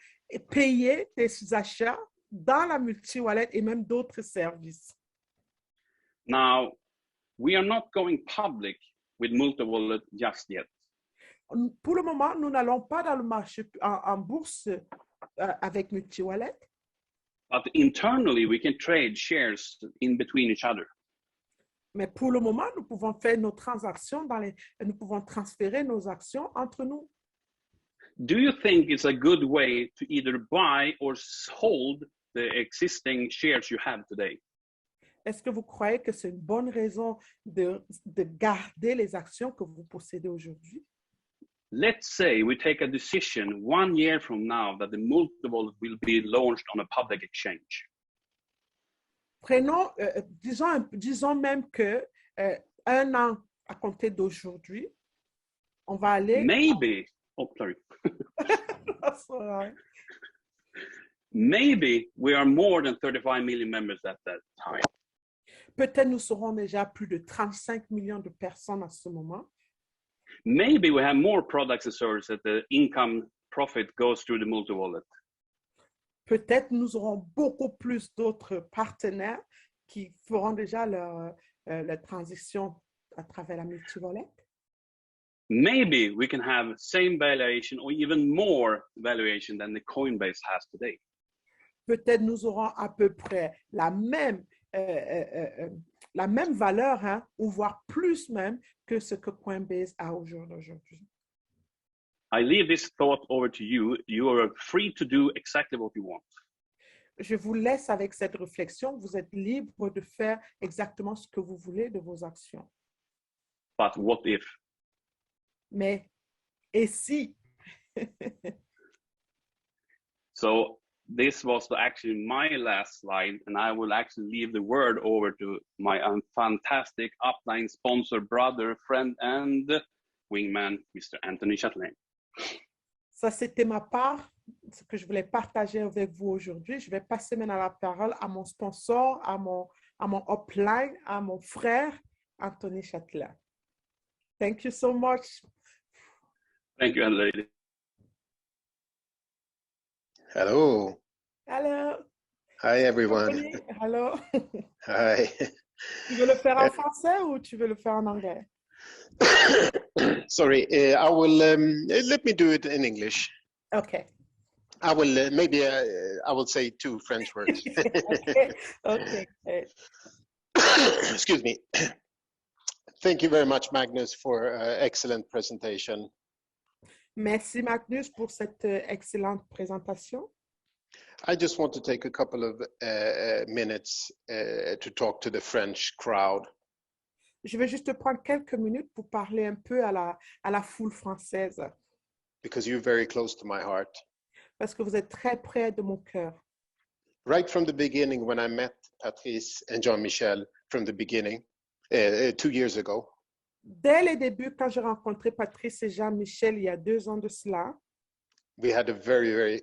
S4: payer des achats dans la multi-wallet et même d'autres services.
S3: Now, we are not going public with multi-wallet just yet.
S4: Pour le moment, nous n'allons pas dans le marché en bourse avec multi-wallet.
S3: But internally, we can trade shares in between each other.
S4: Mais pour le moment, nous pouvons faire nos transactions, nous pouvons transférer nos actions entre nous.
S3: Do you think it's a good way to either buy or hold the existing shares you have today?
S4: Est-ce que vous croyez que c'est une bonne raison de garder les actions que vous possédez aujourd'hui?
S3: Let's say we take a decision 1 year from now that the multi-wallet will be launched on a public exchange.
S4: Prenons, disons même que 1 an à compter d'aujourd'hui, on va aller.
S3: Maybe, oh, sorry.
S4: That's all right.
S3: Maybe we are more than 35 million members at that time.
S4: Peut-être nous serons déjà plus de 35 millions de personnes à ce moment.
S3: Maybe we have more products and services that the income profit goes through the multi-wallet.
S4: Peut-être nous aurons beaucoup plus d'autres partenaires qui feront déjà leur transition à travers la multi-wallet.
S3: Maybe we can have same valuation or even more valuation than the Coinbase has today.
S4: Peut-être nous aurons à peu près la même valeur, hein, ou voire plus même que ce que Coinbase a aujourd'hui.
S3: I leave this thought over to you. You are free to do exactly what you want.
S4: Je vous laisse avec cette réflexion. Vous êtes libre de faire exactement ce que vous voulez de vos actions.
S3: But what if?
S4: Mais, et si?
S3: So this was actually my last slide, and I will actually leave the word over to my fantastic upline sponsor, brother, friend, and wingman, Mr. Anthony Chatelain.
S4: Ça, c'était ma part, ce que je voulais partager avec vous aujourd'hui. Je vais passer maintenant la parole à mon sponsor, à mon upline, à mon frère, Anthony Chatelain. Thank you so much.
S3: Thank you, lady.
S5: Hello.
S4: Hello.
S5: Hi, everyone.
S4: Anthony, hello.
S5: Hi.
S4: Tu veux le faire en français ou tu veux le faire en anglais?
S5: Sorry, I will, let me do it in English.
S4: Okay.
S5: I will, maybe I will say 2 French words.
S4: Okay.
S5: Excuse me. Thank you very much, Magnus, for excellent presentation.
S4: Merci Magnus pour cette excellente présentation.
S5: I just want to take a couple of minutes to talk to the French crowd.
S4: Je vais juste prendre quelques minutes pour parler un peu à la foule française.
S5: Because you're very close to my heart.
S4: Parce que vous êtes très près de mon cœur.
S5: Right from the beginning, when I met Patrice and Jean-Michel from the beginning, 2 years ago.
S4: Dès les débuts, quand j'ai rencontré Patrice et Jean-Michel il y a 2 ans de cela,
S5: we had a very, very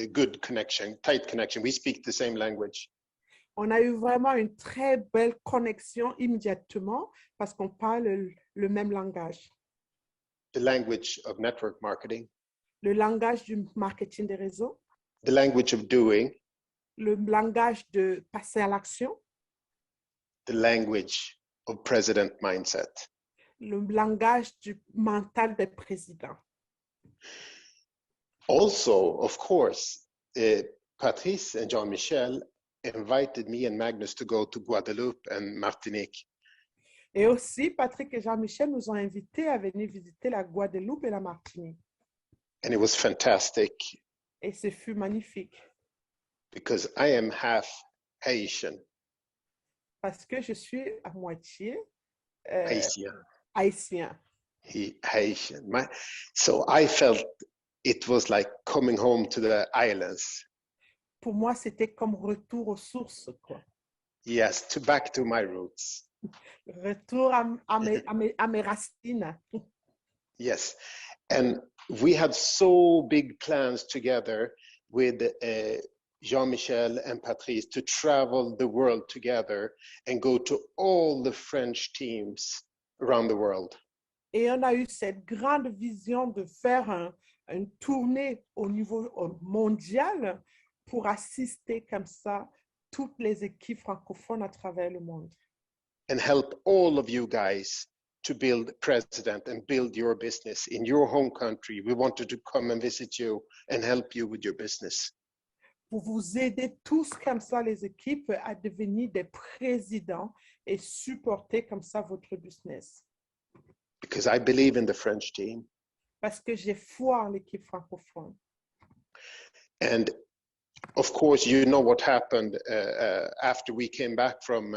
S5: good connection, tight connection. We speak the same language.
S4: on a eu vraiment une très belle connexion immédiatement parce qu'on parle le même langage.
S5: The language of network marketing.
S4: Le langage du marketing des réseaux.
S5: The language of doing.
S4: Le langage de passer à l'action.
S5: The language of president mindset.
S4: Le langage du mental des présidents.
S5: Also, of course, Patrice and Jean-Michel invited me and Magnus to go to Guadeloupe and Martinique.
S4: Et aussi, Patrick et Jean-Michel nous ont invités à venir visiter la Guadeloupe et la Martinique.
S5: And it was fantastic.
S4: Et ce fut magnifique.
S5: Because I am half Haitian.
S4: Parce que je suis à moitié
S5: Haitian.
S4: haïtien.
S5: So I felt it was like coming home to the islands.
S4: Pour moi, c'était comme retour aux sources, quoi.
S5: Yes, back to my roots.
S4: Retour à mes racines.
S5: Yes, and we had so big plans together with Jean-Michel and Patrice to travel the world together and go to all the French teams around the world.
S4: Et on a eu cette grande vision de faire une tournée au niveau mondial pour assister comme ça toutes les équipes francophones à travers le monde.
S5: and help all of you guys to build president and build your business in your home country. We wanted to come and visit you and help you with your business.
S4: Pour vous aider tous comme ça, les équipes, à devenir des présidents et supporter comme ça votre business.
S5: Because I believe in the French team.
S4: Parce que j'ai foi en l'équipe francophone.
S5: And of course, you know what happened after we came back from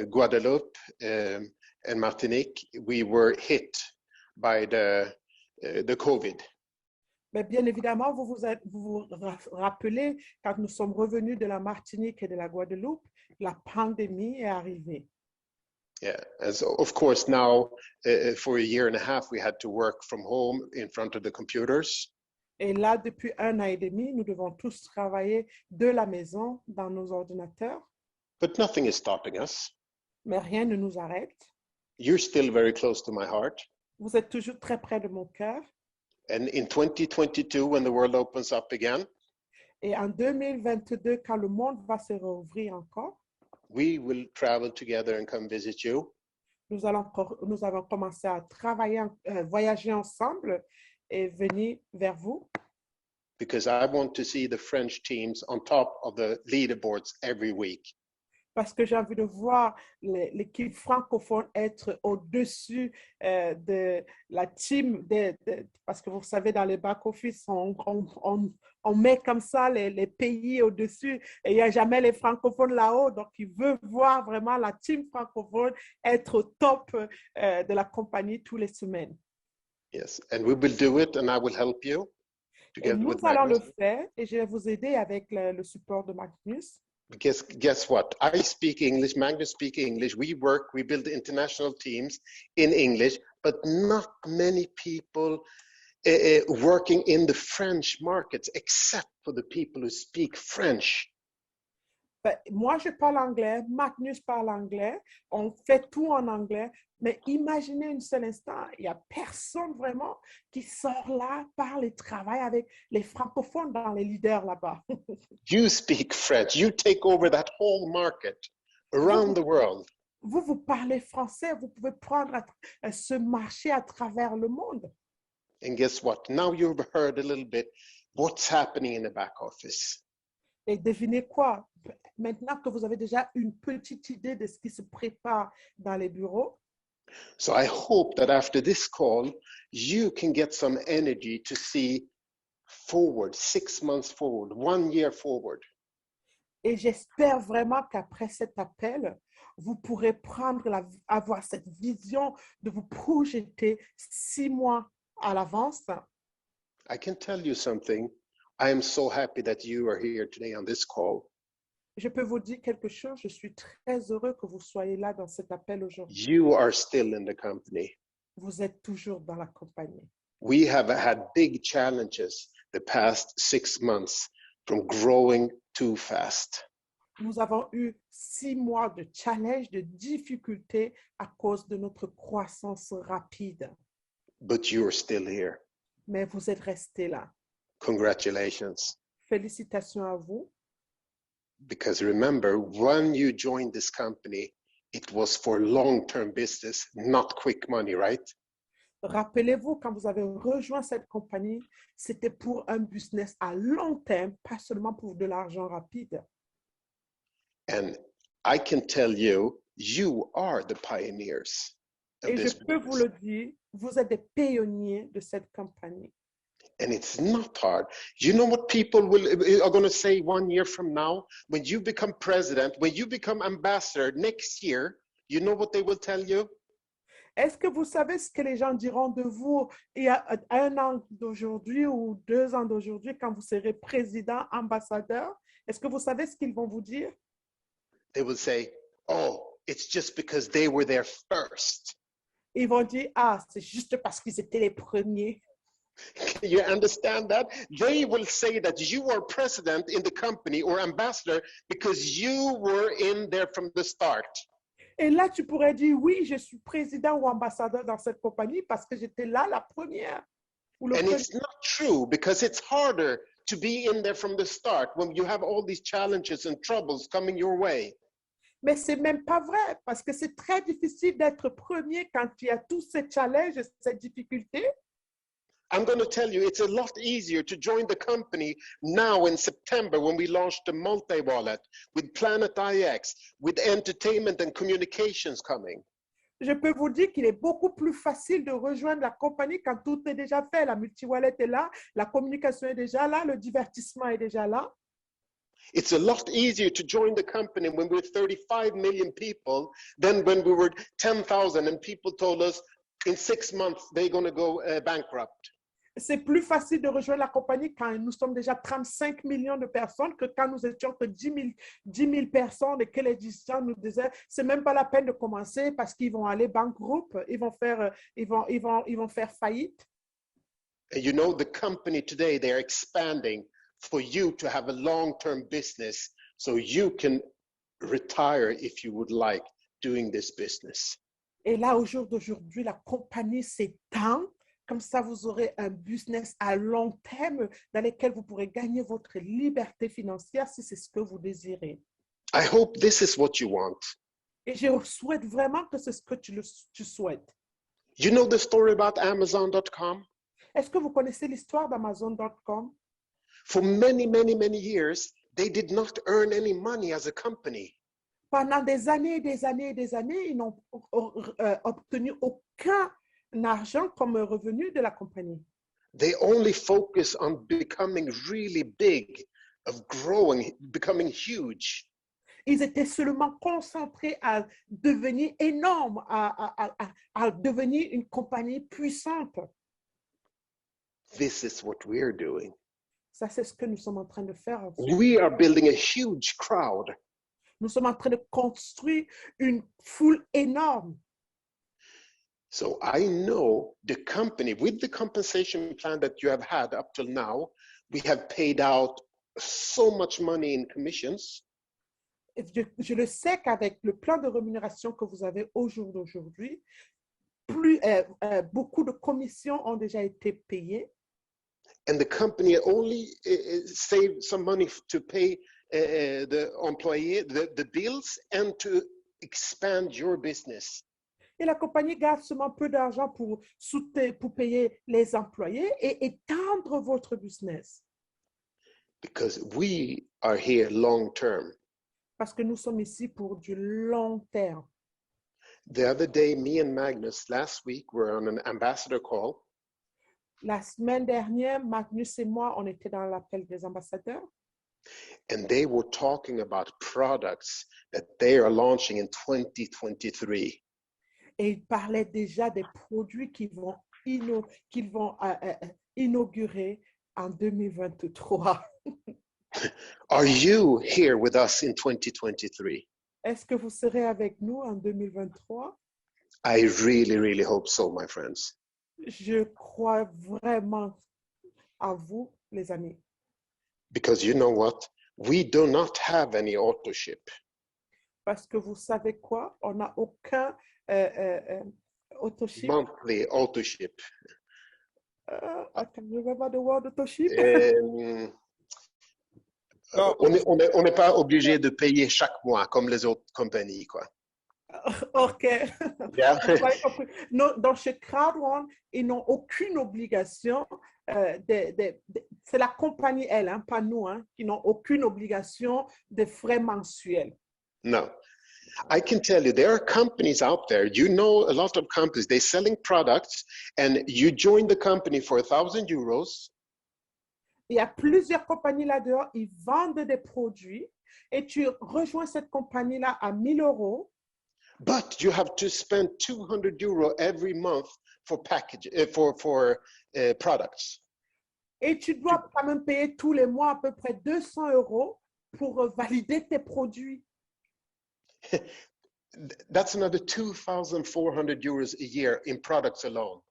S5: Guadeloupe and Martinique. We were hit by the COVID.
S4: Mais bien évidemment, vous vous rappelez, quand nous sommes revenus de la Martinique et de la Guadeloupe, la pandémie est arrivée.
S5: Yeah, and so of course now for a year and a half we had to work from home in front of the computers.
S4: Et là, depuis 1 an et demi, nous devons tous travailler de la maison dans nos ordinateurs.
S5: But nothing is stopping us.
S4: Mais rien ne nous arrête.
S5: You're still very close to my heart.
S4: Vous êtes toujours très près de mon cœur.
S5: And in 2022, when the world opens up again,
S4: Et en 2022, quand le monde va se rouvrir encore,
S5: we will travel together and come visit you.
S4: nous avons commencé à travailler, voyager ensemble et venir vers vous.
S5: Because I want to see the French teams on top of the leaderboards every week.
S4: Parce que j'ai envie de voir l'équipe francophone être au-dessus de la team. Parce que vous savez, dans les back-office, on met comme ça les pays au-dessus et il n'y a jamais les francophones là-haut. Donc, il veut voir vraiment la team francophone être au top de la compagnie tous les semaines.
S5: Yes, and we will do it and I will help you.
S4: Et nous allons le faire et je vais vous aider avec le support de Magnus.
S5: Because guess what? I speak English, Magnus speaks English. We build international teams in English, but not many people working in the French markets, except for the people who speak French.
S4: Moi, je parle anglais, Magnus parle anglais, on fait tout en anglais, mais imaginez un seul instant, il n'y a personne vraiment qui sort là, parle et travaille avec les francophones dans les leaders là-bas.
S5: You speak French, you take over that whole market around the world.
S4: Vous parlez français, vous pouvez prendre ce marché à travers le monde.
S5: And guess what? Now you've heard a little bit what's happening in the back office.
S4: Et devinez quoi? Maintenant que vous avez déjà une petite idée de ce qui se prépare dans les bureaux,
S5: so I hope that after this call, you can get some energy to see forward, 6 months forward, 1 year forward.
S4: Et j'espère vraiment qu'après cet appel, vous pourrez avoir cette vision de vous projeter 6 mois à l'avance.
S5: I can tell you something. I am so happy that you are here today on this call.
S4: Je peux vous dire quelque chose. Je suis très heureux que vous soyez là dans cet appel aujourd'hui.
S5: You are still in the company.
S4: Vous êtes toujours dans la compagnie.
S5: We have had big challenges the past 6 months from growing too fast.
S4: Nous avons eu 6 mois de challenge, de difficultés à cause de notre croissance rapide.
S5: But you are still here.
S4: Mais vous êtes restés là.
S5: Congratulations.
S4: Félicitations à vous.
S5: Because remember, when you joined this company, it was for long-term business, not quick money, right?
S4: Rappelez-vous, quand vous avez rejoint cette compagnie, c'était pour un business à long terme, pas seulement pour de l'argent rapide.
S5: And I can tell you, you are the pioneers of
S4: Et je
S5: this
S4: peux vous
S5: business.
S4: le dire, vous êtes des pionniers de cette compagnie.
S5: And it's not hard. You know what people are going to say 1 year from now? When you become president, when you become ambassador next year, you know what they will tell you?
S4: Est-ce que vous savez ce que les gens diront de vous il y a 1 an d'aujourd'hui ou 2 ans d'aujourd'hui quand vous serez président, ambassadeur? Est-ce que vous savez ce qu'ils vont vous dire?
S5: They will say, oh, it's just because they were there first.
S4: Ils vont dire, ah, c'est juste parce qu'ils étaient les premiers.
S5: Can you understand that? They will say that you are president in the company or ambassador because you were in there from the start.
S4: Et là, tu pourrais dire, oui, je suis président ou ambassadeur dans cette compagnie parce que j'étais là la première. Ou le
S5: And
S4: premier.
S5: it's not true because it's harder to be in there from the start when you have all these challenges and troubles coming your way.
S4: Mais ce n'est même pas vrai parce que c'est très difficile d'être premier quand il y a tous ces challenges et ces difficultés.
S5: I'm going to tell you, it's a lot easier to join the company now in September when we launched the multi-wallet with Planet IX, with entertainment and communications coming.
S4: Je peux vous dire qu'il est beaucoup plus facile de rejoindre la compagnie quand tout est déjà fait. La multi-wallet est là, la communication est déjà là, le divertissement est déjà là.
S5: It's a lot easier to join the company when we're 35 million people than when we were 10,000 and people told us in 6 months they're going to go bankrupt.
S4: C'est plus facile de rejoindre la compagnie quand nous sommes déjà 35 millions de personnes que quand nous étions que 10 000 personnes et que les dirigeants nous disaient c'est même pas la peine de commencer parce qu'ils vont aller bankrupt, ils vont faire faillite.
S5: And you know, the company today, they're expanding for you to have a long-term business so you can retire if you would like doing this business.
S4: Et là, au jour d'aujourd'hui, la compagnie s'étend. Comme ça, vous aurez un business à long terme dans lequel vous pourrez gagner votre liberté financière si c'est ce que vous désirez.
S5: I hope this is what you want.
S4: Et je souhaite vraiment que c'est ce que tu souhaites.
S5: You know the story about Amazon.com?
S4: Est-ce que vous connaissez l'histoire d'Amazon.com?
S5: For many, many, many years, they did not earn any money as a company.
S4: Pendant des années et des années et des années, ils n'ont obtenu aucun argent comme revenu de la compagnie.
S5: They only focus on becoming really big, of growing, becoming huge.
S4: Ils étaient seulement concentrés à devenir énormes, à devenir une compagnie puissante.
S5: This is what we're doing.
S4: Ça, c'est ce que nous sommes en train de faire.
S5: We are building a huge crowd.
S4: Nous sommes en train de construire une foule énorme.
S5: So I know the company, with the compensation plan that you have had up till now, we have paid out so much money in commissions.
S4: Je le sais qu'avec le plan de rémunération que vous avez au jour d'aujourd'hui, beaucoup de commissions ont déjà été payées.
S5: And the company only saved some money to pay the employee, the bills, and to expand your business.
S4: Et la compagnie garde seulement peu d'argent pour payer les employés et étendre votre business.
S5: Because we are here long term.
S4: Parce que nous sommes ici pour du long terme.
S5: The other day, me and Magnus, last week, were on an ambassador call.
S4: La semaine dernière, Magnus et moi, on était dans l'appel des ambassadeurs.
S5: And they were talking about products that they are launching in 2023.
S4: Et ils parlaient déjà des produits qu'ils vont inaugurer en 2023.
S5: Are you here with us in 2023?
S4: Est-ce que vous serez avec nous en 2023?
S5: I really, really hope so, my friends.
S4: Je crois vraiment en vous, les amis.
S5: Because you know what? We do not have any auto ship.
S4: Parce que vous savez quoi? On n'a aucun autoship.
S5: Monthly auto ship.
S4: I can remember the word autoship.
S5: On n'est pas obligé de payer chaque mois comme les autres compagnies, quoi.
S4: OK.
S5: Yeah.
S4: Non, dans chez Crowd1, ils n'ont aucune obligation. C'est la compagnie, elle, hein, pas nous, hein, qui n'ont aucune obligation de frais mensuels.
S5: No. I can tell you, there are companies out there, you know, a lot of companies, they're selling products and you join the company for 1,000 euros.
S4: Il y a plusieurs compagnies là-dehors, ils vendent des produits et tu rejoins cette compagnie-là à 1 000 euros.
S5: But you have to spend 200 euros every month for products.
S4: Et tu dois quand même payer tous les mois à peu près 200 euros pour valider tes produits.
S5: That's another 2,400 euros a year in products alone.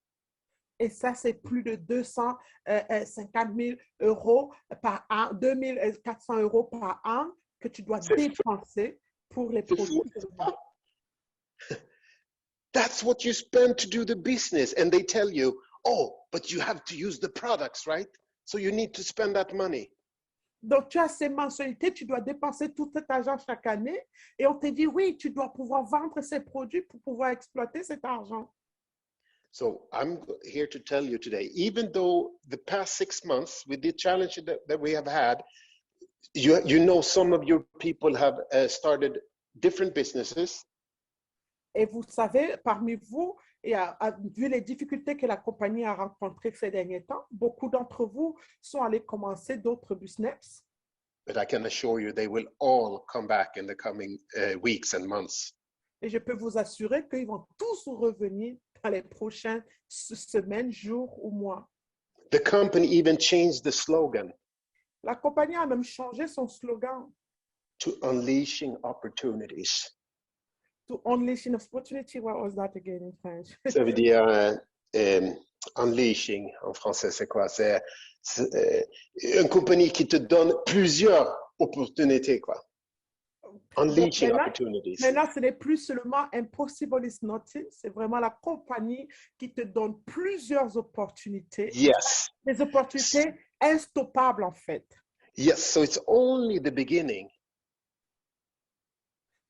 S4: Et ça, c'est plus de 250 000 euros par an, 2 400 euros par an que tu dois dépenser pour les produits.
S5: That's what you spend to do the business. And they tell you, oh, but you have to use the products, right? So you need to spend that money.
S4: Donc, tu as ces mensualités, tu dois dépenser tout cet argent chaque année et on te dit, oui, tu dois pouvoir vendre ces produits pour pouvoir exploiter cet argent.
S5: So I'm here to tell you today, even though the past 6 months with the challenge that we have had, you know, some of your people have started different businesses.
S4: Et vous savez, parmi vous, vu les difficultés que la compagnie a rencontrées ces derniers temps, beaucoup d'entre vous sont allés commencer d'autres business.
S5: But I can assure you they will all come back in the coming weeks and months.
S4: Et je peux vous assurer qu'ils vont tous revenir dans les prochaines semaines, jours ou mois.
S5: The company even changed the slogan
S4: La compagnie a même changé son slogan
S5: to unleashing opportunities.
S4: to unleashing opportunity. What was that again in French?
S5: Ça veut dire unleashing en français, c'est quoi? C'est une compagnie qui te donne plusieurs opportunités, quoi. Unleashing opportunities.
S4: Maintenant, ce n'est plus seulement impossible is nothing, c'est vraiment la compagnie qui te donne plusieurs opportunités.
S5: Yes.
S4: Des opportunités instoppables en fait.
S5: Yes, so it's only the beginning.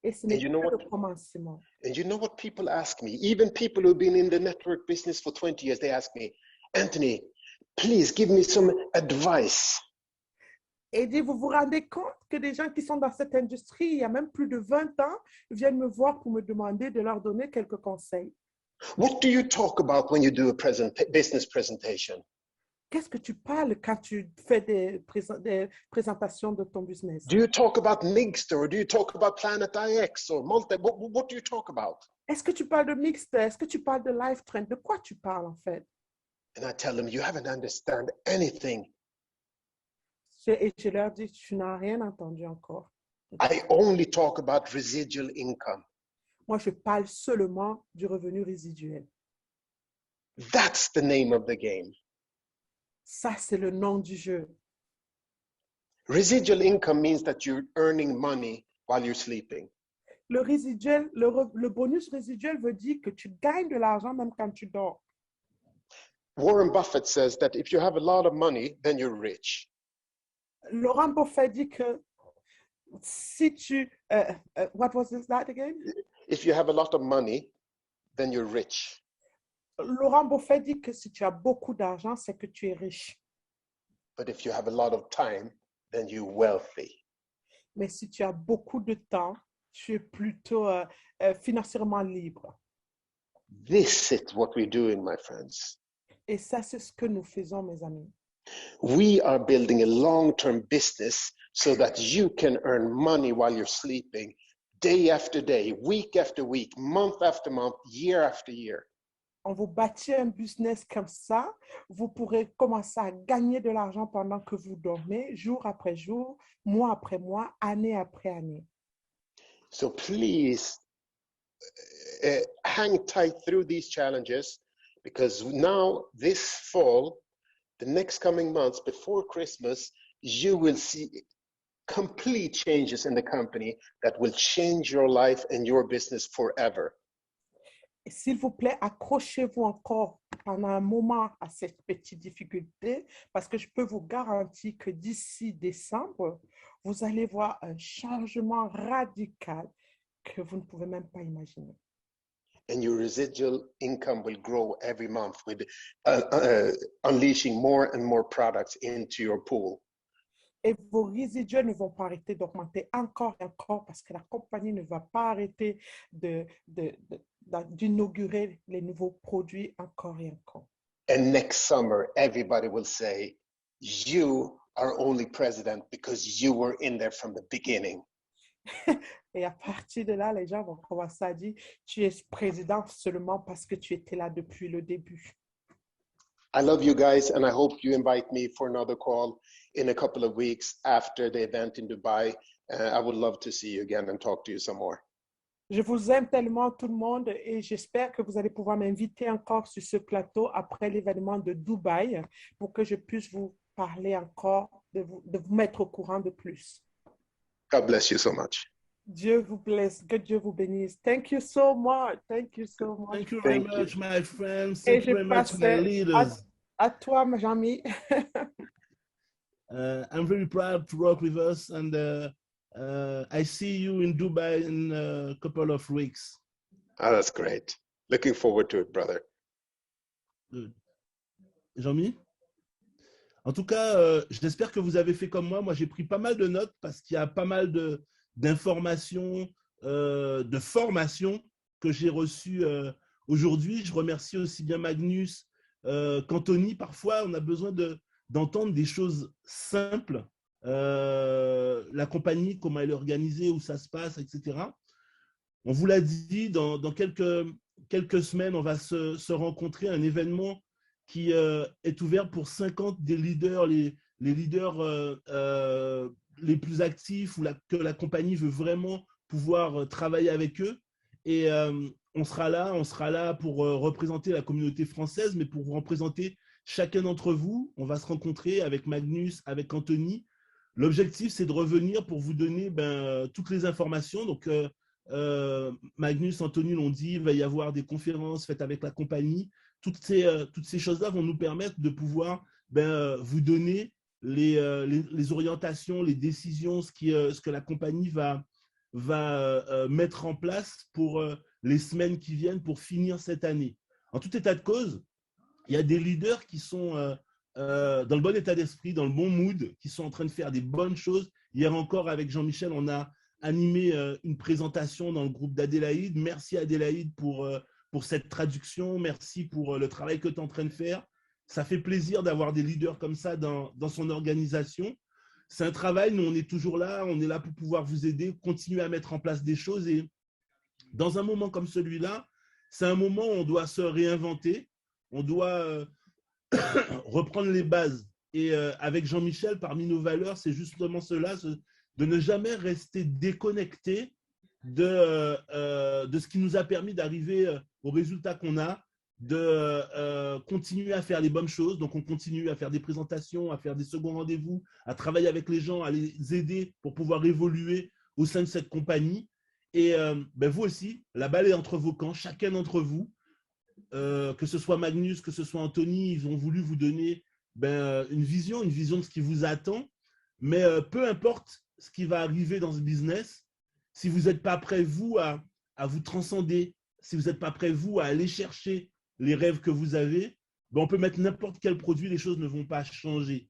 S4: Et ce n'est
S5: And you know
S4: que
S5: what?
S4: le commencement.
S5: And you know what people ask me? Even people who've been in the network business for 20 years, they ask me, Anthony, please give me some advice.
S4: Et dit, vous vous rendez compte que des gens qui sont dans cette industrie, il y a même plus de 20 ans, viennent me voir pour me demander de leur donner quelques conseils.
S5: What do you talk about when you do a business presentation?
S4: Qu'est-ce que tu parles quand tu fais des présentations de ton business?
S5: Do you talk about Mixter or do you talk about Planet IX or Multi? What do you talk about?
S4: Est-ce que tu parles de Mixter? Est-ce que tu parles de Lifetrend? De quoi tu parles en fait?
S5: And I tell them, you haven't understand anything.
S4: Et je leur dis, tu n'as rien entendu encore.
S5: I only talk about residual income.
S4: Moi, je parle seulement du revenu résiduel.
S5: That's the name of the game.
S4: Ça, c'est le nom du jeu.
S5: Residual income means that you're earning money while you're sleeping.
S4: Le résiduel, le bonus résiduel veut dire que tu gagnes de l'argent même quand tu dors.
S5: Warren Buffett says that if you have a lot of money, then you're rich.
S4: Laurent Buffett dit que si tu... what was that again?
S5: If you have a lot of money, then you're rich.
S4: Laurent Buffett dit que si tu as beaucoup d'argent, c'est que tu es riche.
S5: But if you have a lot of time, then you're wealthy.
S4: Mais si tu as beaucoup de temps, tu es plutôt financièrement libre.
S5: This is what we're doing, my friends.
S4: Et ça, c'est ce que nous faisons, mes amis.
S5: We are building a long-term business so that you can earn money while you're sleeping, day after day, week after week, month after month, year after year.
S4: On vous bâtit un business comme ça, vous pourrez commencer à gagner de l'argent pendant que vous dormez, jour après jour, mois après mois, année après année.
S5: So please hang tight through these challenges, because now this fall, the next coming months before Christmas, you will see complete changes in the company that will change your life and your business forever.
S4: Et s'il vous plaît, accrochez-vous encore pendant un moment à cette petite difficulté, parce que je peux vous garantir que d'ici décembre, vous allez voir un changement radical que vous ne pouvez même pas imaginer.
S5: And your residual income will grow every month with unleashing more and more products into your pool.
S4: Et vos résiduels ne vont pas arrêter d'augmenter encore et encore parce que la compagnie ne va pas arrêter d'inaugurer les nouveaux produits encore et encore.
S5: And next summer, everybody will say, you are only president because you were in there from the beginning.
S4: Et à partir de là, les gens vont commencer à dire, tu es président seulement parce que tu étais là depuis le début.
S5: I love you guys, and I hope you invite me for another call in a couple of weeks after the event in Dubai. I would love to see you again and talk to you some more.
S4: Je vous aime tellement tout le monde et j'espère que vous allez pouvoir m'inviter encore sur ce plateau après l'événement de Dubaï pour que je puisse vous parler encore, de vous mettre au courant de plus.
S5: God bless you so much.
S4: Dieu vous blesse. Que Dieu vous bénisse. Thank you so much. Thank you so much.
S2: Thank you very
S5: Thank you.
S2: much, my friends.
S4: Et
S2: Thank
S4: je
S2: you very much,
S4: passe
S2: my leaders.
S4: à toi, ma Jean-Mi.
S2: I'm very proud to work with us, and I see you in Dubai in a couple of weeks.
S5: Oh, that's great. Looking forward to it, brother.
S2: Good. Jean-Mi? En tout cas, j'espère que vous avez fait comme moi. Moi, j'ai pris pas mal de notes parce qu'il y a pas mal d'informations, de formations que j'ai reçues aujourd'hui. Je remercie aussi bien Magnus qu'Anthony. Parfois, on a besoin d'entendre des choses simples. La compagnie, comment elle est organisée, où ça se passe, etc. On vous l'a dit, dans quelques semaines, on va se rencontrer à un événement qui est ouvert pour 50 des leaders, les leaders les plus actifs, ou que la compagnie veut vraiment pouvoir travailler avec eux. Et on sera là pour représenter la communauté française, mais pour vous représenter chacun d'entre vous. On va se rencontrer avec Magnus, avec Anthony. L'objectif, c'est de revenir pour vous donner toutes les informations. Donc, Magnus, Anthony l'ont dit, il va y avoir des conférences faites avec la compagnie. Toutes ces choses-là vont nous permettre de pouvoir vous donner les orientations, les décisions, ce que la compagnie va mettre en place pour les semaines qui viennent pour finir cette année. En tout état de cause, il y a des leaders qui sont dans le bon état d'esprit, dans le bon mood, qui sont en train de faire des bonnes choses. Hier encore, avec Jean-Michel, on a animé une présentation dans le groupe d'Adélaïde. Merci Adélaïde pour cette traduction. Merci pour le travail que tu es en train de faire. Ça fait plaisir d'avoir des leaders comme ça dans son organisation. C'est un travail, nous on est toujours là, on est là pour pouvoir vous aider, continuer à mettre en place des choses. Et dans un moment comme celui-là, c'est un moment où on doit se réinventer, on doit reprendre les bases. Et avec Jean-Michel, parmi nos valeurs, c'est justement cela, de ne jamais rester déconnecté de ce qui nous a permis d'arriver au résultat qu'on a, de continuer à faire les bonnes choses. Donc, on continue à faire des présentations, à faire des seconds rendez-vous, à travailler avec les gens, à les aider pour pouvoir évoluer au sein de cette compagnie. Et vous aussi, la balle est entre vos camps, chacun d'entre vous, que ce soit Magnus, que ce soit Anthony, ils ont voulu vous donner une vision de ce qui vous attend. Mais peu importe ce qui va arriver dans ce business, si vous n'êtes pas prêt, vous, à vous transcender, si vous n'êtes pas prêt, vous, à aller chercher les rêves que vous avez, on peut mettre n'importe quel produit, les choses ne vont pas changer.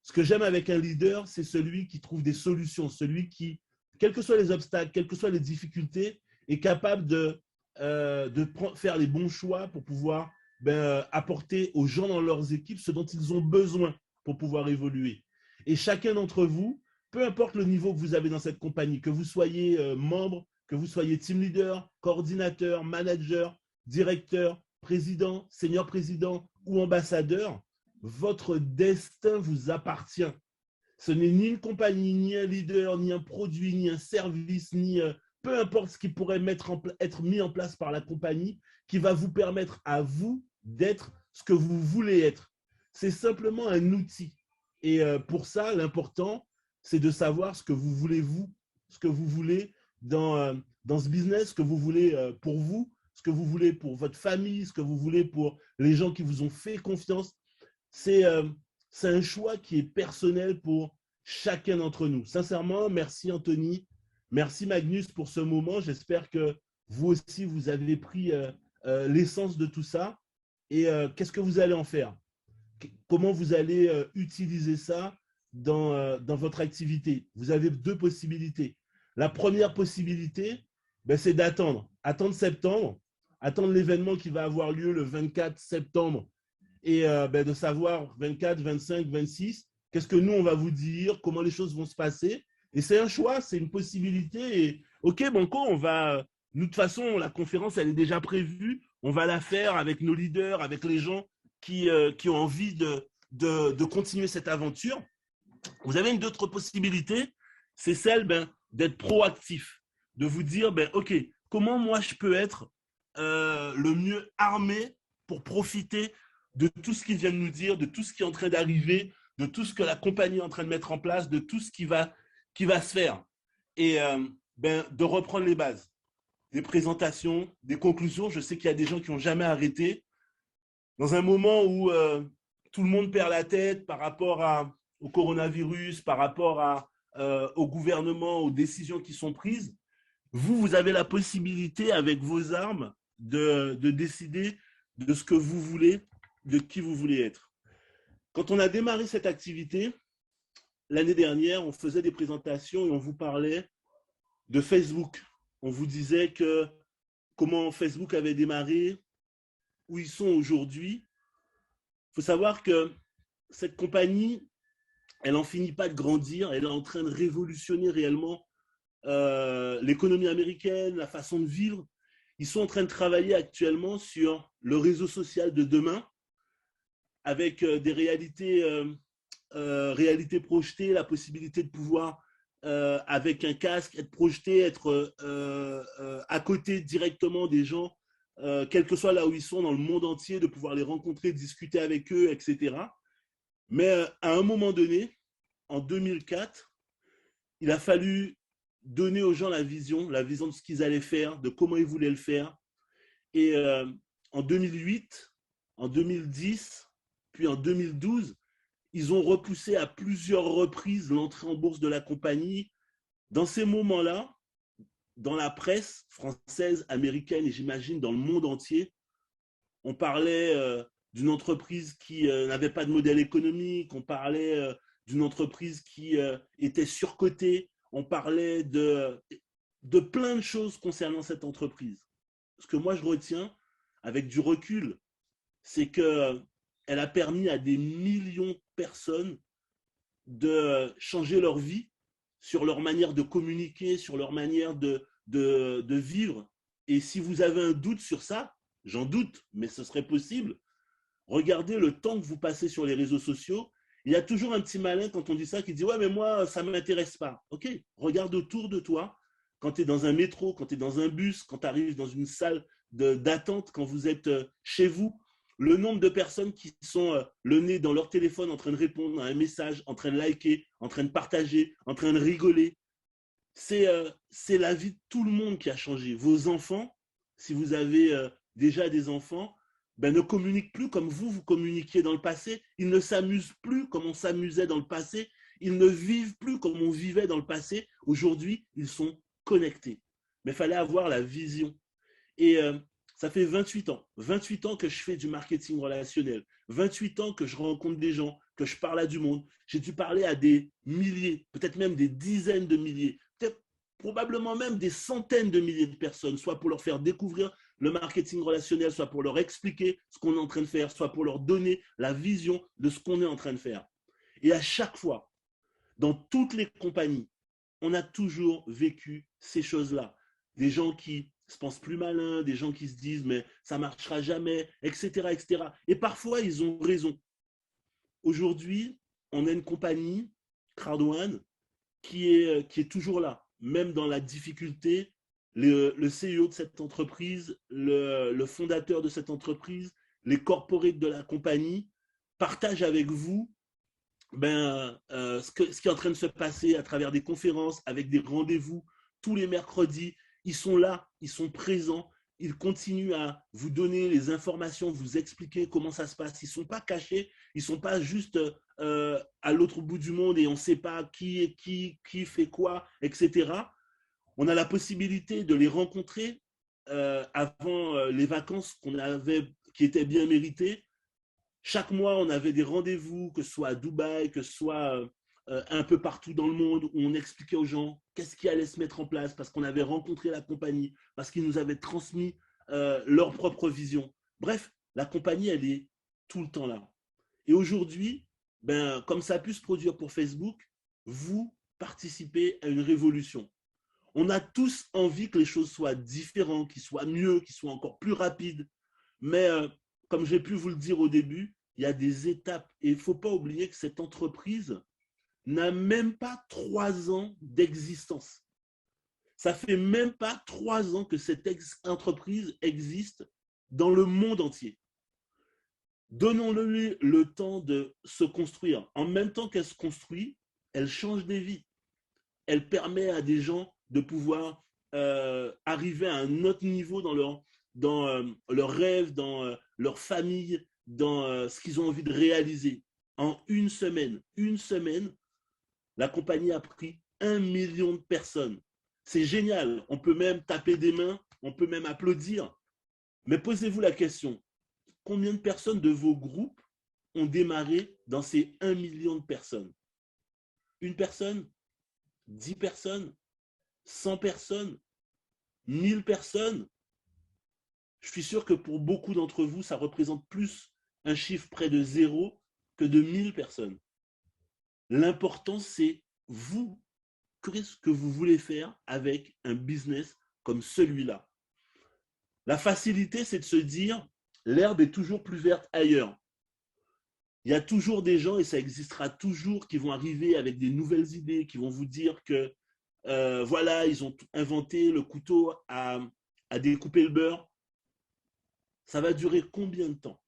S2: Ce que j'aime avec un leader, c'est celui qui trouve des solutions, celui qui, quels que soient les obstacles, quelles que soient les difficultés, est capable de faire les bons choix pour pouvoir apporter aux gens dans leurs équipes ce dont ils ont besoin pour pouvoir évoluer. Et chacun d'entre vous, peu importe le niveau que vous avez dans cette compagnie, que vous soyez membre, que vous soyez team leader, coordinateur, manager, directeur, président, senior président ou ambassadeur, votre destin vous appartient. Ce n'est ni une compagnie, ni un leader, ni un produit, ni un service, ni peu importe ce qui pourrait être mis en place par la compagnie qui va vous permettre à vous d'être ce que vous voulez être. C'est simplement un outil. Et pour ça, l'important, c'est de savoir ce que vous voulez ce que vous voulez dans ce business, ce que vous voulez pour vous, ce que vous voulez pour votre famille, ce que vous voulez pour les gens qui vous ont fait confiance. C'est un choix qui est personnel pour chacun d'entre nous. Sincèrement, merci Anthony, merci Magnus pour ce moment. J'espère que vous aussi, vous avez pris l'essence de tout ça. Et qu'est-ce que vous allez en faire? Comment vous allez utiliser ça dans votre activité? Vous avez deux possibilités. La première possibilité, c'est d'attendre septembre, attendre l'événement qui va avoir lieu le 24 septembre et de savoir 24, 25, 26, qu'est-ce que nous, on va vous dire, comment les choses vont se passer. Et c'est un choix, c'est une possibilité. Et OK, Banco, on va… Nous, de toute façon, la conférence, elle est déjà prévue. On va la faire avec nos leaders, avec les gens qui ont envie de continuer cette aventure. Vous avez une autre possibilité, c'est celle d'être proactif, de vous dire, OK, comment moi je peux être le mieux armé pour profiter de tout ce qu'ils viennent nous dire, de tout ce qui est en train d'arriver, de tout ce que la compagnie est en train de mettre en place, de tout ce qui va se faire. Et de reprendre les bases, des présentations, des conclusions. Je sais qu'il y a des gens qui n'ont jamais arrêté. Dans un moment où tout le monde perd la tête par rapport au coronavirus, par rapport au gouvernement, aux décisions qui sont prises, vous avez la possibilité, avec vos armes, de décider de ce que vous voulez, de qui vous voulez être. Quand on a démarré cette activité, l'année dernière, on faisait des présentations et on vous parlait de Facebook. On vous disait comment Facebook avait démarré, où ils sont aujourd'hui. Il faut savoir que cette compagnie, elle n'en finit pas de grandir. Elle est en train de révolutionner réellement l'économie américaine, la façon de vivre. Ils sont en train de travailler actuellement sur le réseau social de demain avec des réalités projetées, la possibilité de pouvoir, avec un casque, être projeté, être à côté directement des gens, quel que soit là où ils sont dans le monde entier, de pouvoir les rencontrer, discuter avec eux, etc. Mais à un moment donné, en 2004, il a fallu donner aux gens la vision de ce qu'ils allaient faire, de comment ils voulaient le faire. Et en 2008, en 2010, puis en 2012, ils ont repoussé à plusieurs reprises l'entrée en bourse de la compagnie. Dans ces moments-là, dans la presse française, américaine et j'imagine dans le monde entier, on parlait d'une entreprise qui n'avait pas de modèle économique, on parlait d'une entreprise qui était surcotée, on parlait de plein de choses concernant cette entreprise. Ce que moi je retiens avec du recul, c'est qu'elle a permis à des millions de personnes de changer leur vie, sur leur manière de communiquer, sur leur manière de vivre. Et si vous avez un doute sur ça, j'en doute, mais ce serait possible, regardez le temps que vous passez sur les réseaux sociaux. Il y a toujours un petit malin quand on dit ça qui dit « Ouais, mais moi, ça ne m'intéresse pas. » Ok, regarde autour de toi. Quand tu es dans un métro, quand tu es dans un bus, quand tu arrives dans une salle d'attente, quand vous êtes chez vous, le nombre de personnes qui sont le nez dans leur téléphone en train de répondre à un message, en train de liker, en train de partager, en train de rigoler, c'est la vie de tout le monde qui a changé. Vos enfants, si vous avez déjà des enfants, ne communiquent plus comme vous communiquiez dans le passé. Ils ne s'amusent plus comme on s'amusait dans le passé. Ils ne vivent plus comme on vivait dans le passé. Aujourd'hui, ils sont connectés. Mais il fallait avoir la vision. Et ça fait 28 ans que je fais du marketing relationnel, 28 ans que je rencontre des gens, que je parle à du monde. J'ai dû parler à des milliers, peut-être même des dizaines de milliers, peut-être probablement même des centaines de milliers de personnes, soit pour leur faire découvrir le marketing relationnel, soit pour leur expliquer ce qu'on est en train de faire, soit pour leur donner la vision de ce qu'on est en train de faire. Et à chaque fois, dans toutes les compagnies, on a toujours vécu ces choses-là. Des gens qui se pensent plus malins, des gens qui se disent mais ça ne marchera jamais, etc., etc. Et parfois, ils ont raison. Aujourd'hui, on a une compagnie, Crowd1, qui est toujours là, même dans la difficulté. Le CEO de cette entreprise, le fondateur de cette entreprise, les corporates de la compagnie partagent avec vous ce qui est en train de se passer à travers des conférences, avec des rendez-vous tous les mercredis. Ils sont là, ils sont présents, ils continuent à vous donner les informations, vous expliquer comment ça se passe. Ils ne sont pas cachés, ils ne sont pas juste à l'autre bout du monde et on ne sait pas qui fait quoi, etc. On a la possibilité de les rencontrer avant les vacances qui étaient bien méritées. Chaque mois, on avait des rendez-vous, que ce soit à Dubaï, que ce soit un peu partout dans le monde, où on expliquait aux gens qu'est-ce qui allait se mettre en place parce qu'on avait rencontré la compagnie, parce qu'ils nous avaient transmis leur propre vision. Bref, la compagnie, elle est tout le temps là. Et aujourd'hui, comme ça a pu se produire pour Facebook, vous participez à une révolution. On a tous envie que les choses soient différentes, qu'ils soient mieux, qu'ils soient encore plus rapides. Mais comme j'ai pu vous le dire au début, il y a des étapes. Et il ne faut pas oublier que cette entreprise n'a même pas 3 ans d'existence. Ça fait même pas 3 ans que cette entreprise existe dans le monde entier. Donnons-lui le temps de se construire. En même temps qu'elle se construit, elle change des vies. Elle permet à des gens de pouvoir arriver à un autre niveau dans leurs rêves, dans leur famille, dans ce qu'ils ont envie de réaliser. En une semaine, la compagnie a pris 1 million de personnes. C'est génial. On peut même taper des mains, on peut même applaudir. Mais posez-vous la question, combien de personnes de vos groupes ont démarré dans ces 1 million de personnes? Une personne? 10 personnes? 100 personnes? 1000 personnes? Je suis sûr que pour beaucoup d'entre vous, ça représente plus un chiffre près de 0 que de 1000 personnes. L'important, c'est vous, qu'est-ce que vous voulez faire avec un business comme celui-là? La facilité, c'est de se dire, l'herbe est toujours plus verte ailleurs. Il y a toujours des gens, et ça existera toujours, qui vont arriver avec des nouvelles idées, qui vont vous dire que voilà, ils ont inventé le couteau à découper le beurre. Ça va durer combien de temps?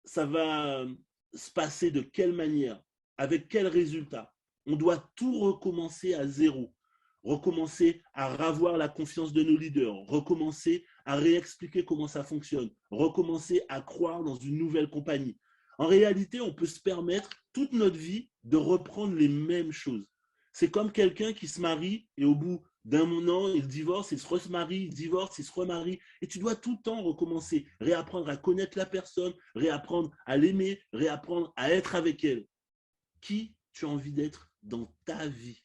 S2: Ça va se passer de quelle manière? Avec quel résultat? On doit tout recommencer à zéro. Recommencer à ravoir la confiance de nos leaders, recommencer à réexpliquer comment ça fonctionne, recommencer à croire dans une nouvelle compagnie. En réalité, on peut se permettre toute notre vie de reprendre les mêmes choses. C'est comme quelqu'un qui se marie et au bout d'un an, il divorce, il se remarie, il divorce, il se remarie. Et tu dois tout le temps recommencer, réapprendre à connaître la personne, réapprendre à l'aimer, réapprendre à être avec elle. Qui tu as envie d'être dans ta vie?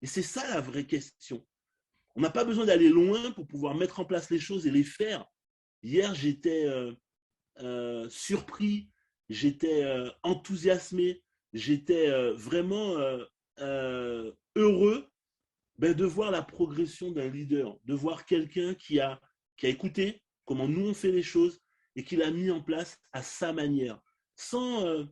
S2: Et c'est ça la vraie question. On n'a pas besoin d'aller loin pour pouvoir mettre en place les choses et les faire. Hier, j'étais surpris, j'étais enthousiasmé, j'étais vraiment heureux de voir la progression d'un leader, de voir quelqu'un qui a écouté comment nous on fait les choses et qui l'a mis en place à sa manière, sans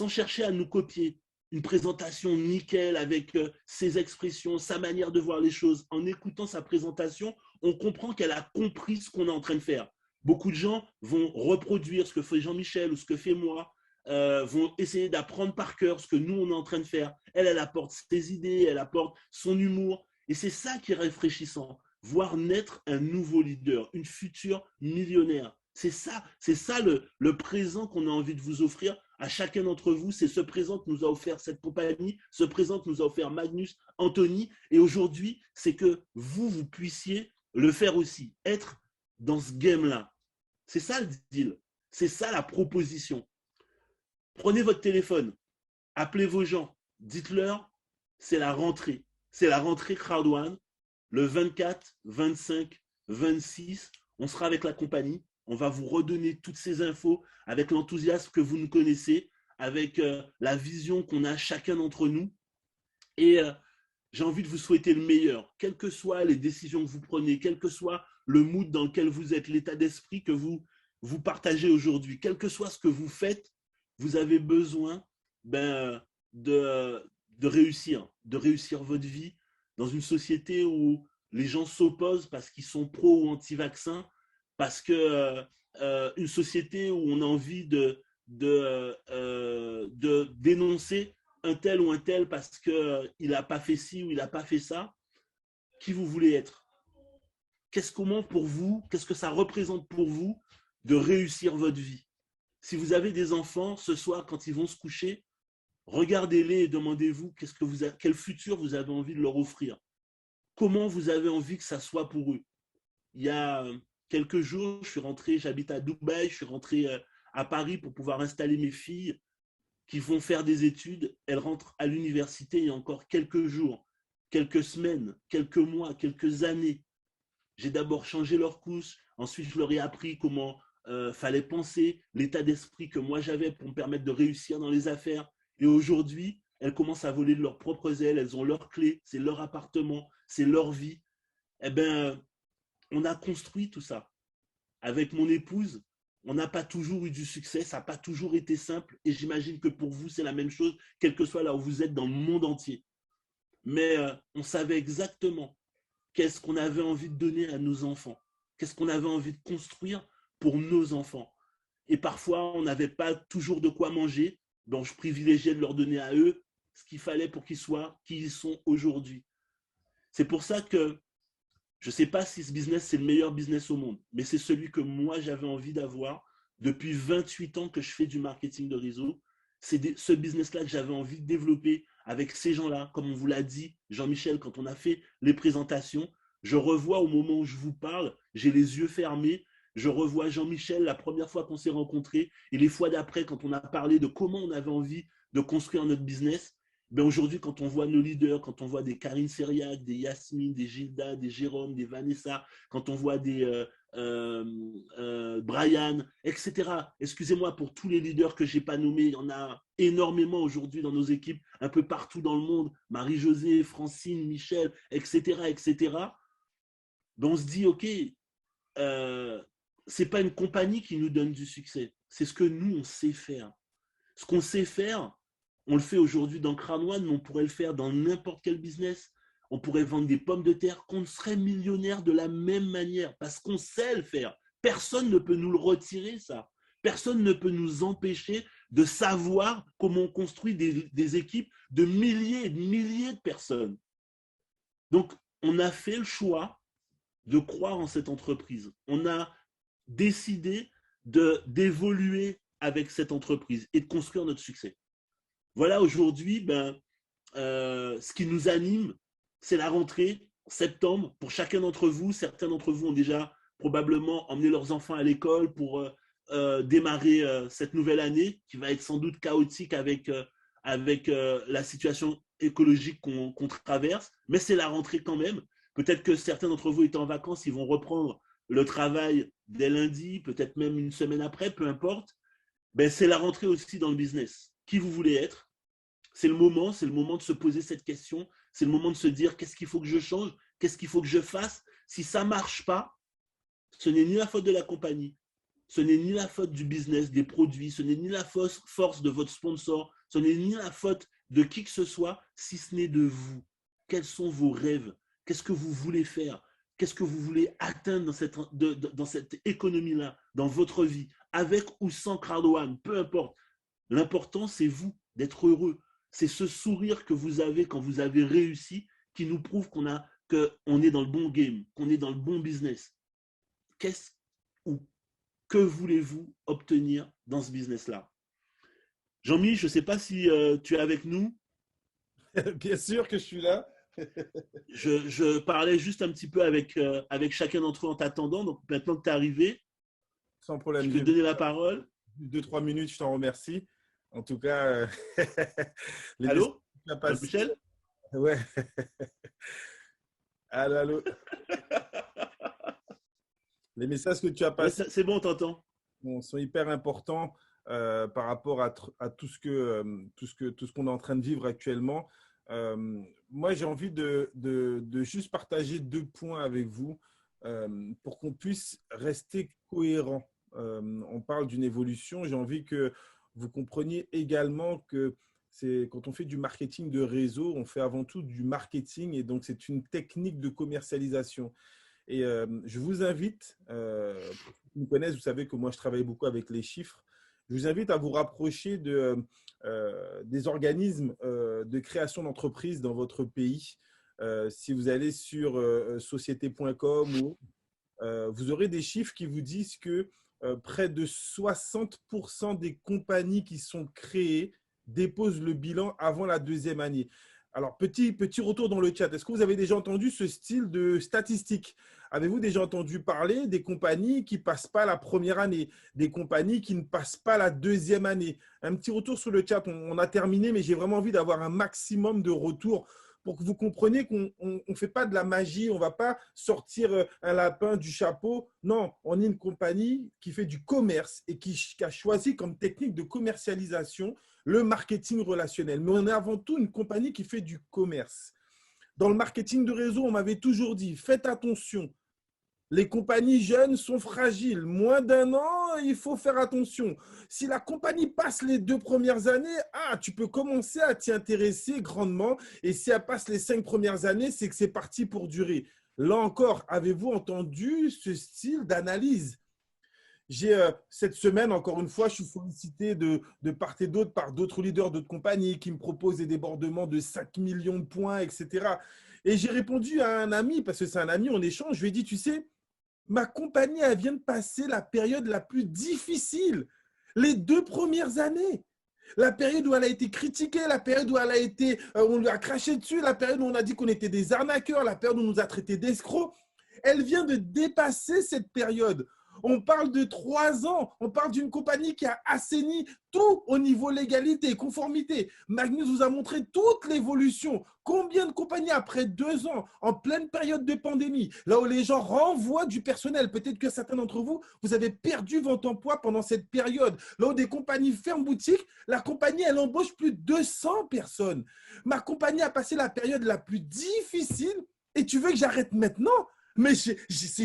S2: chercher à nous copier. Une présentation nickel avec ses expressions, sa manière de voir les choses. En écoutant sa présentation, on comprend qu'elle a compris ce qu'on est en train de faire. Beaucoup de gens vont reproduire ce que fait Jean-Michel ou ce que fait moi, vont essayer d'apprendre par cœur ce que nous, on est en train de faire. Elle apporte ses idées, elle apporte son humour. Et c'est ça qui est rafraîchissant. Voir naître un nouveau leader, une future millionnaire. C'est ça le présent qu'on a envie de vous offrir à chacun d'entre vous. C'est ce présent que nous a offert cette compagnie, ce présent que nous a offert Magnus, Anthony. Et aujourd'hui, c'est que vous puissiez le faire aussi, être dans ce game-là. C'est ça le deal. C'est ça la proposition. Prenez votre téléphone, appelez vos gens, dites-leur, c'est la rentrée. C'est la rentrée Crowd One, le 24, 25, 26. On sera avec la compagnie. On va vous redonner toutes ces infos avec l'enthousiasme que vous nous connaissez, avec la vision qu'on a chacun d'entre nous. Et j'ai envie de vous souhaiter le meilleur, quelles que soient les décisions que vous prenez, quel que soit le mood dans lequel vous êtes, l'état d'esprit que vous partagez aujourd'hui, quel que soit ce que vous faites, vous avez besoin de réussir votre vie dans une société où les gens s'opposent parce qu'ils sont pro ou anti-vaccins, parce que une société où on a envie de dénoncer un tel ou un tel parce qu'il n'a pas fait ci ou il n'a pas fait ça. Qui vous voulez être? Qu'est-ce que ça représente pour vous de réussir votre vie? Si vous avez des enfants, ce soir, quand ils vont se coucher, regardez-les et demandez-vous quel futur vous avez envie de leur offrir. Comment vous avez envie que ça soit pour eux? Il y a quelques jours, j'habite à Dubaï, je suis rentré à Paris pour pouvoir installer mes filles qui vont faire des études. Elles rentrent à l'université il y a encore quelques jours, quelques semaines, quelques mois, quelques années. J'ai d'abord changé leur couche, ensuite je leur ai appris comment fallait penser, l'état d'esprit que moi j'avais pour me permettre de réussir dans les affaires. Et aujourd'hui, elles commencent à voler de leurs propres ailes, elles ont leurs clés, c'est leur appartement, c'est leur vie. Eh bien, on a construit tout ça. Avec mon épouse, on n'a pas toujours eu du succès, ça n'a pas toujours été simple. Et j'imagine que pour vous, c'est la même chose, quel que soit là où vous êtes dans le monde entier. Mais on savait exactement qu'est-ce qu'on avait envie de donner à nos enfants, qu'est-ce qu'on avait envie de construire pour nos enfants. Et parfois, on n'avait pas toujours de quoi manger, donc je privilégiais de leur donner à eux ce qu'il fallait pour qu'ils soient qui ils sont aujourd'hui. C'est pour ça que je ne sais pas si ce business, c'est le meilleur business au monde, mais c'est celui que moi, j'avais envie d'avoir depuis 28 ans que je fais du marketing de réseau. C'est ce business-là que j'avais envie de développer avec ces gens-là. Comme on vous l'a dit, Jean-Michel, quand on a fait les présentations, je revois au moment où je vous parle, j'ai les yeux fermés, je revois Jean-Michel la première fois qu'on s'est rencontrés et les fois d'après quand on a parlé de comment on avait envie de construire notre business. Ben aujourd'hui, quand on voit nos leaders, quand on voit des Karine Seriac, des Yasmine, des Gilda, des Jérôme, des Vanessa, quand on voit des Brian, etc. Excusez-moi pour tous les leaders que je n'ai pas nommés. Il y en a énormément aujourd'hui dans nos équipes, un peu partout dans le monde. Marie-Josée, Francine, Michel, etc. etc. Ben on se dit, OK, ce n'est pas une compagnie qui nous donne du succès. C'est ce que nous, on sait faire. Ce qu'on sait faire, on le fait aujourd'hui dans Crane One, mais on pourrait le faire dans n'importe quel business. On pourrait vendre des pommes de terre, qu'on serait millionnaire de la même manière parce qu'on sait le faire. Personne ne peut nous le retirer, ça. Personne ne peut nous empêcher de savoir comment on construit des équipes de milliers et de milliers de personnes. Donc, on a fait le choix de croire en cette entreprise. On a décidé d'évoluer avec cette entreprise et de construire notre succès. Voilà, aujourd'hui, ce qui nous anime, c'est la rentrée en septembre. Pour chacun d'entre vous, certains d'entre vous ont déjà probablement emmené leurs enfants à l'école pour démarrer cette nouvelle année qui va être sans doute chaotique avec la situation écologique qu'on traverse. Mais c'est la rentrée quand même. Peut-être que certains d'entre vous étant en vacances, ils vont reprendre le travail dès lundi, peut-être même une semaine après, peu importe. C'est la rentrée aussi dans le business. Qui vous voulez être? C'est le moment de se poser cette question. C'est le moment de se dire qu'est-ce qu'il faut que je change, qu'est-ce qu'il faut que je fasse. Si ça ne marche pas, ce n'est ni la faute de la compagnie, ce n'est ni la faute du business, des produits, ce n'est ni la force de votre sponsor, ce n'est ni la faute de qui que ce soit, si ce n'est de vous. Quels sont vos rêves? Qu'est-ce que vous voulez faire? Qu'est-ce que vous voulez atteindre dans cette économie-là, dans votre vie, avec ou sans Crane One, peu importe. L'important, c'est vous, d'être heureux. C'est ce sourire que vous avez quand vous avez réussi qui nous prouve qu'on est dans le bon game, qu'on est dans le bon business. Que voulez-vous obtenir dans ce business-là? Jean-Mi, je ne sais pas si tu es avec nous.
S1: Bien sûr que je suis là.
S2: Je parlais juste un petit peu avec chacun d'entre eux en t'attendant. Donc maintenant que tu es arrivé,
S1: sans problème.
S2: Je vais te donner la parole.
S1: 2-3 minutes, je t'en remercie. En tout cas,
S2: allô, Michel?
S1: Ouais. Allô. Les messages que tu as passés,
S2: c'est bon, on t'entend.
S1: Sont hyper importants par rapport à tout ce qu'on est en train de vivre actuellement. Moi, j'ai envie de juste partager 2 points avec vous pour qu'on puisse rester cohérent. On parle d'une évolution. J'ai envie que vous compreniez également que quand on fait du marketing de réseau, on fait avant tout du marketing et donc c'est une technique de commercialisation. Et je vous invite, pour ceux qui me connaissent, vous savez que moi je travaille beaucoup avec les chiffres. Je vous invite à vous rapprocher des organismes de création d'entreprises dans votre pays. Si vous allez sur société.com, vous aurez des chiffres qui vous disent que près de 60% des compagnies qui sont créées déposent le bilan avant la 2e année. Alors, petit retour dans le chat. Est-ce que vous avez déjà entendu ce style de statistique? Avez-vous déjà entendu parler des compagnies qui ne passent pas la 1re année, des compagnies qui ne passent pas la 2e année? Un petit retour sur le chat. On a terminé, mais j'ai vraiment envie d'avoir un maximum de retours pour que vous compreniez qu'on ne fait pas de la magie, on ne va pas sortir un lapin du chapeau. Non, on est une compagnie qui fait du commerce et qui a choisi comme technique de commercialisation le marketing relationnel. Mais on est avant tout une compagnie qui fait du commerce. Dans le marketing de réseau, on m'avait toujours dit, faites attention. Les compagnies jeunes sont fragiles. Moins d'1 an, il faut faire attention. Si la compagnie passe les 2 premières années, tu peux commencer à t'y intéresser grandement. Et si elle passe les 5 premières années, c'est que c'est parti pour durer. Là encore, avez-vous entendu ce style d'analyse? Cette semaine, encore une fois, je suis sollicité de part et d'autre par d'autres leaders d'autres compagnies qui me proposent des débordements de 5 millions de points, etc. Et j'ai répondu à un ami, parce que c'est un ami, on échange, je lui ai dit, tu sais, ma compagnie, elle vient de passer la période la plus difficile, les 2 premières années. La période où elle a été critiquée, la période où elle a été, on lui a craché dessus, la période où on a dit qu'on était des arnaqueurs, la période où on nous a traités d'escrocs. Elle vient de dépasser cette période. On parle de 3 ans, on parle d'une compagnie qui a assaini tout au niveau légalité et conformité. Magnus vous a montré toute l'évolution. Combien de compagnies après 2 ans, en pleine période de pandémie, là où les gens renvoient du personnel, peut-être que certains d'entre vous, vous avez perdu votre emploi pendant cette période, là où des compagnies ferment boutique, la compagnie, elle embauche plus de 200 personnes. Ma compagnie a passé la période la plus difficile et tu veux que j'arrête maintenant? Mais si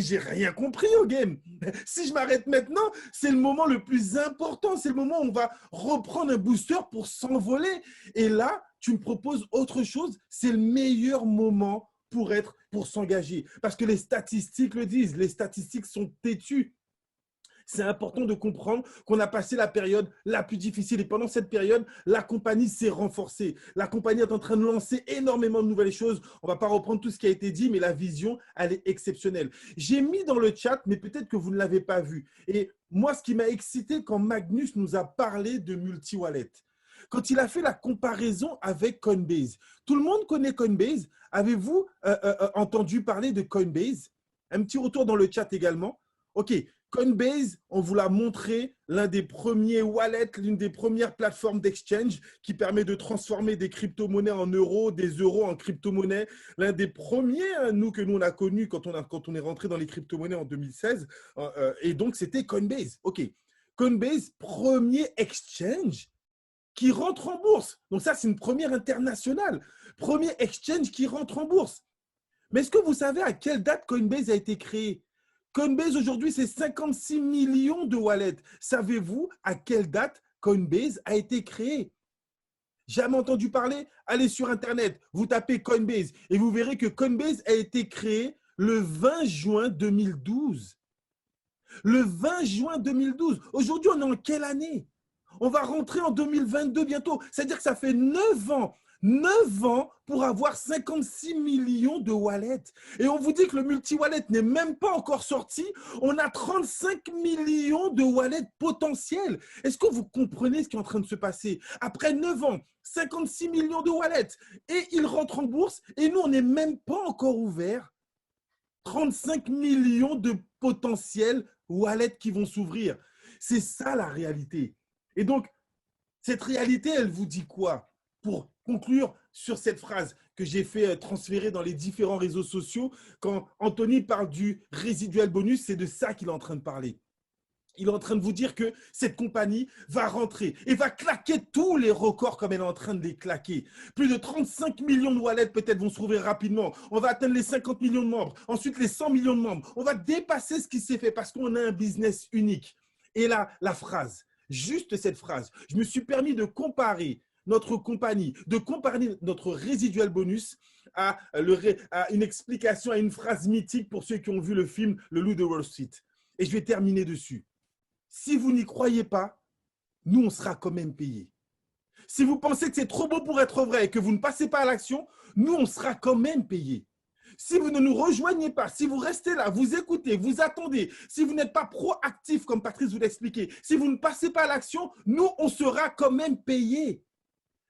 S1: j'ai rien compris au game, si je m'arrête maintenant, c'est le moment le plus important. C'est le moment où on va reprendre un booster pour s'envoler. Et là, tu me proposes autre chose. C'est le meilleur moment pour s'engager. Parce que les statistiques le disent. Les statistiques sont têtues. C'est important de comprendre qu'on a passé la période la plus difficile. Et pendant cette période, la compagnie s'est renforcée. La compagnie est en train de lancer énormément de nouvelles choses. On ne va pas reprendre tout ce qui a été dit, mais la vision, elle est exceptionnelle. J'ai mis dans le chat, mais peut-être que vous ne l'avez pas vu. Et moi, ce qui m'a excité quand Magnus nous a parlé de multi-wallet, quand il a fait la comparaison avec Coinbase. Tout le monde connaît Coinbase. Avez-vous entendu parler de Coinbase? Un petit retour dans le chat également. OK. Coinbase, on vous l'a montré, l'un des premiers wallets, l'une des premières plateformes d'exchange qui permet de transformer des crypto-monnaies en euros, des euros en crypto-monnaies. L'un des premiers, que nous on a connu quand on est rentré dans les crypto-monnaies en 2016. Et donc, c'était Coinbase. OK. Coinbase, premier exchange qui rentre en bourse. Donc ça, c'est une première internationale. Premier exchange qui rentre en bourse. Mais est-ce que vous savez à quelle date Coinbase a été créé? Coinbase, aujourd'hui, c'est 56 millions de wallets. Savez-vous à quelle date Coinbase a été créé? Jamais entendu parler? Allez sur Internet, vous tapez Coinbase et vous verrez que Coinbase a été créé le 20 juin 2012. Le 20 juin 2012. Aujourd'hui, on est en quelle année? On va rentrer en 2022 bientôt. C'est-à-dire que ça fait 9 ans. 9 ans pour avoir 56 millions de wallets. Et on vous dit que le multi-wallet n'est même pas encore sorti. On a 35 millions de wallets potentiels. Est-ce que vous comprenez ce qui est en train de se passer? Après 9 ans, 56 millions de wallets. Et ils rentrent en bourse. Et nous, on n'est même pas encore ouvert. 35 millions de potentiels wallets qui vont s'ouvrir. C'est ça la réalité. Et donc, cette réalité, elle vous dit quoi? Pour conclure sur cette phrase que j'ai fait transférer dans les différents réseaux sociaux, quand Anthony parle du résiduel bonus, c'est de ça qu'il est en train de parler. Il est en train de vous dire que cette compagnie va rentrer et va claquer tous les records comme elle est en train de les claquer. Plus de 35 millions de wallets peut-être vont s'ouvrir rapidement. On va atteindre les 50 millions de membres, ensuite les 100 millions de membres. On va dépasser ce qui s'est fait parce qu'on a un business unique. Et là, la phrase, juste cette phrase, je me suis permis de comparer notre compagnie, de comparer notre résiduel bonus à une explication, à une phrase mythique pour ceux qui ont vu le film Le Loup de Wall Street. Et je vais terminer dessus. Si vous n'y croyez pas, nous, on sera quand même payés. Si vous pensez que c'est trop beau pour être vrai et que vous ne passez pas à l'action, nous, on sera quand même payés. Si vous ne nous rejoignez pas, si vous restez là, vous écoutez, vous attendez, si vous n'êtes pas proactif, comme Patrice vous l'a expliqué, si vous ne passez pas à l'action, nous, on sera quand même payés.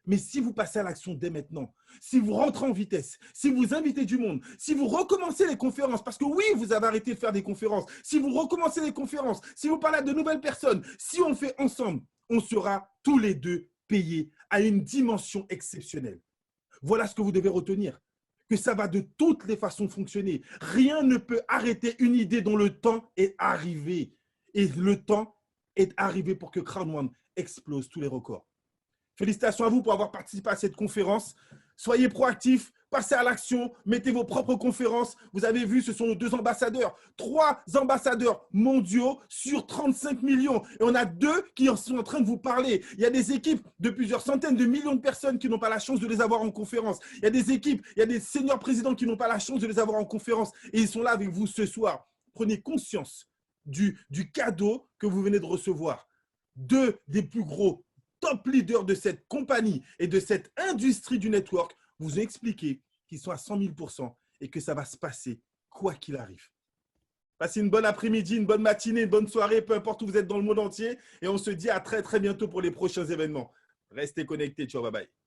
S1: Mais si vous passez à l'action dès maintenant, si vous rentrez en vitesse, si vous invitez du monde, si vous recommencez les conférences, parce que oui, vous avez arrêté de faire des conférences, si vous recommencez les conférences, si vous parlez à de nouvelles personnes, si on le fait ensemble, on sera tous les deux payés à une dimension exceptionnelle. Voilà ce que vous devez retenir, que ça va de toutes les façons fonctionner. Rien ne peut arrêter une idée dont le temps est arrivé. Et le temps est arrivé pour que Crown One explose tous les records. Félicitations à vous pour avoir participé à cette conférence. Soyez proactifs, passez à l'action, mettez vos propres conférences. Vous avez vu, ce sont nos 2 ambassadeurs, 3 ambassadeurs mondiaux sur 35 millions. Et on a 2 qui sont en train de vous parler. Il y a des équipes de plusieurs centaines de millions de personnes qui n'ont pas la chance de les avoir en conférence. Il y a des équipes, il y a des seniors présidents qui n'ont pas la chance de les avoir en conférence. Et ils sont là avec vous ce soir. Prenez conscience du cadeau que vous venez de recevoir. 2 des plus gros top leaders de cette compagnie et de cette industrie du network vous ont expliqué qui sont à 100 000% et que ça va se passer quoi qu'il arrive. Passez une bonne après-midi, une bonne matinée, une bonne soirée, peu importe où vous êtes dans le monde entier. Et on se dit à très, très bientôt pour les prochains événements. Restez connectés. Ciao, bye bye.